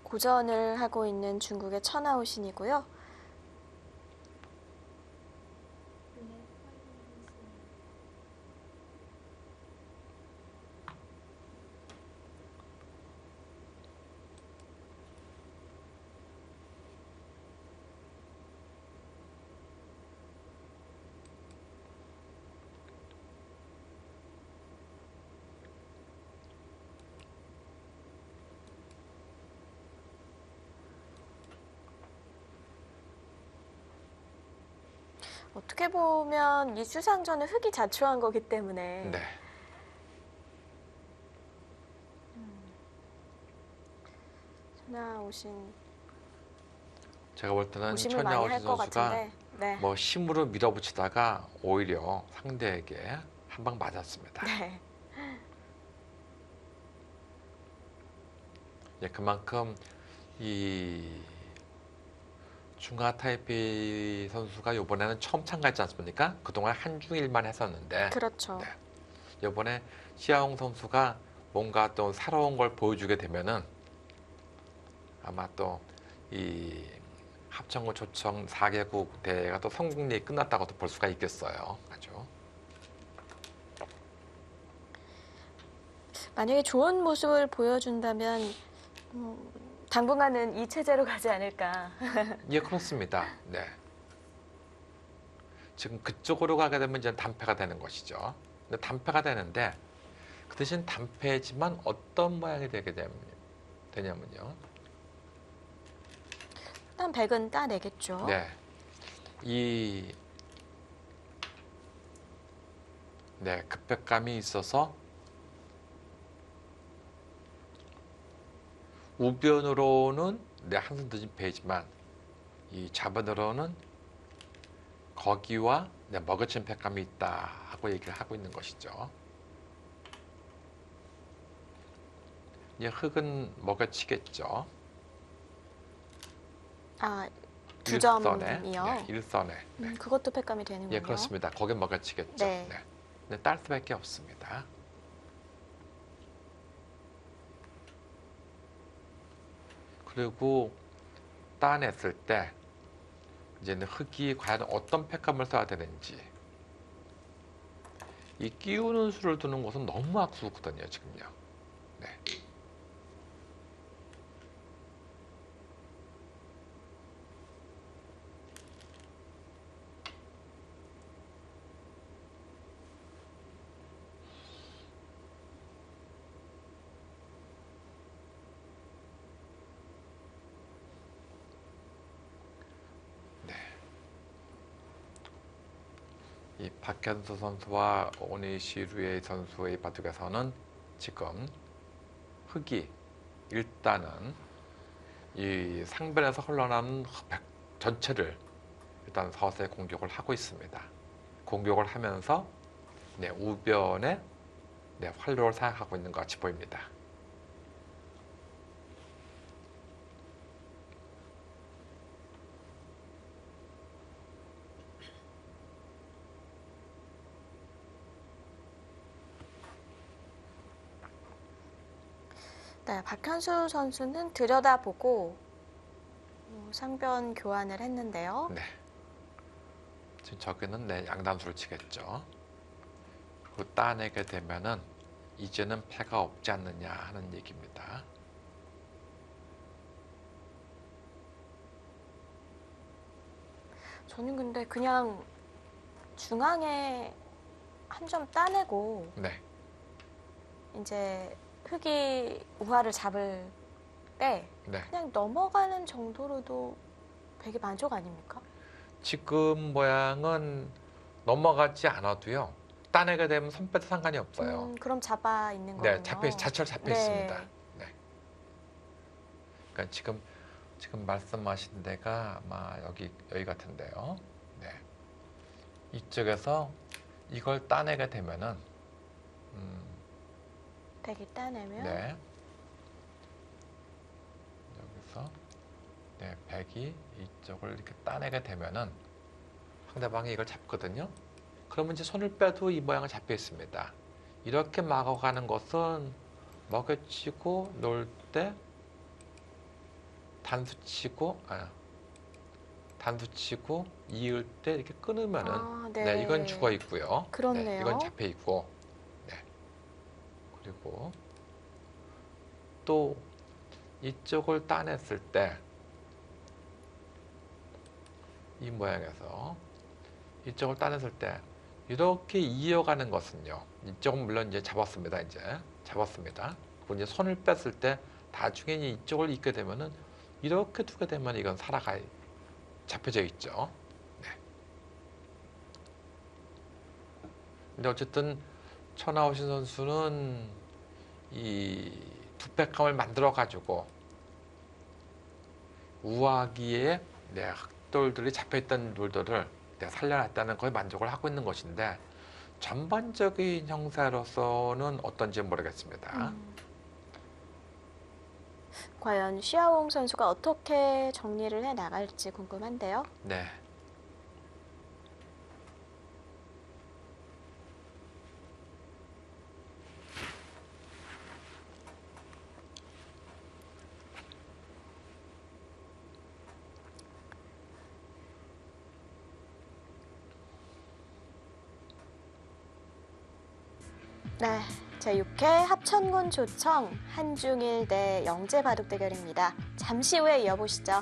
A: 고전을 하고 있는 중국의 천하오신이고요. 어떻게 보면 이 수상전은 흙이 자초한 거기 때문에
B: 네.
A: 천하오신
B: 제가 볼 때는
A: 조심을 많이 할
B: 천하오신
A: 것
B: 선수가
A: 같은데. 네.
B: 뭐 힘으로 밀어붙이다가 오히려 상대에게 한 방 맞았습니다.
A: 네.
B: 예, 그만큼 이 중화 타이페이 선수가 이번에는 처음 참가했지 않습니까? 그동안 한중일만 했었는데
A: 그렇죠.
B: 네. 이번에 시아홍 선수가 뭔가 또 새로운 걸 보여주게 되면은 아마 또 이 합천고 초청 4개국 대회가 또 성공리에 끝났다고도 볼 수가 있겠어요. 아주.
A: 만약에 좋은 모습을 보여준다면 당분간은 이 체제로 가지 않을까.
B: 예, 그렇습니다. 네. 지금 그쪽으로 가게 되면 이제 단패가 되는 것이죠. 근데 단패가 되는데 그 대신 단패지만 어떤 모양이 되냐면요.
A: 일단 100은 따내겠죠.
B: 네. 이 네, 급백감이 있어서 우변으로는 네, 한숨 늦은 패지만 이 좌변으로는 거기와 네, 먹어친 백감이 있다 하고 얘기를 하고 있는 것이죠. 이제 흙은 먹어치겠죠.
A: 아, 두
B: 일선에,
A: 점이요.
B: 네, 일선에. 네.
A: 그것도 팩감이 되는군요.
B: 예, 그렇습니다. 거기 먹어치겠죠.
A: 네.
B: 네. 네, 딸 수밖에 없습니다. 그리고 따냈을 때 이제는 흙이 과연 어떤 팩감을 써야 되는지 이 끼우는 수를 두는 것은 너무 악수거든요, 지금요. 네. 이 박현수 선수와 오니시루에 선수의 바둑에서는 지금 흙이 일단은 이 상변에서 흘러나오는 흙 전체를 일단 서서히 공격을 하고 있습니다. 공격을 하면서 네, 우변에 네, 활로를 사용하고 있는 것 같이 보입니다.
A: 네, 박현수 선수는 들여다보고 상변 교환을 했는데요.
B: 네. 지금 저기는 네, 양단수를 치겠죠. 그 따내게 되면은 이제는 패가 없지 않느냐 하는 얘기입니다.
A: 저는 근데 그냥 중앙에 한 점 따내고
B: 네.
A: 이제 흙이 우화를 잡을 때
B: 네.
A: 그냥 넘어가는 정도로도 되게 만족 아닙니까?
B: 지금 모양은 넘어가지 않아도요. 따내게 되면 손 빼도 상관이 없어요.
A: 그럼 잡아 있는
B: 네,
A: 거군요.
B: 자체로 잡혀
A: 네.
B: 있습니다. 네. 그러니까 지금 말씀하신 데가 아마 여기 같은데요. 네. 이쪽에서 이걸 따내게 되면은
A: 백이 따내면
B: 네. 여기서 네, 백이 이쪽을 이렇게 따내게 되면은 상대방이 이걸 잡거든요. 그러면 이제 손을 빼도 이 모양은 잡혀 있습니다. 이렇게 막아가는 것은 먹여치고 놓을 때 단수치고 이을 때 이렇게 끊으면은
A: 네.
B: 이건 죽어 있고요.
A: 그렇네요.
B: 이건 잡혀 있고. 그리고 또 이쪽을 따냈을 때 이 모양에서 이쪽을 따냈을 때 이렇게 이어가는 것은요. 이쪽은 물론 이제 잡았습니다. 그리고 이제 손을 뺐을 때 나중에 이쪽을 잇게 되면은 이렇게 두게 되면 이건 살아가 잡혀져 있죠. 근데 어쨌든 천하오신 선수는 이 두백감을 만들어 가지고 우아기에 흑돌들이 잡혀있던 돌들을 살려놨다는 거에 만족을 하고 있는 것인데 전반적인 형사로서는 어떤지 모르겠습니다.
A: 과연 시아옹 선수가 어떻게 정리를 해 나갈지 궁금한데요.
B: 네.
A: 네, 제6회 합천군 조청 한중일 대 영재 바둑 대결입니다. 잠시 후에 이어보시죠.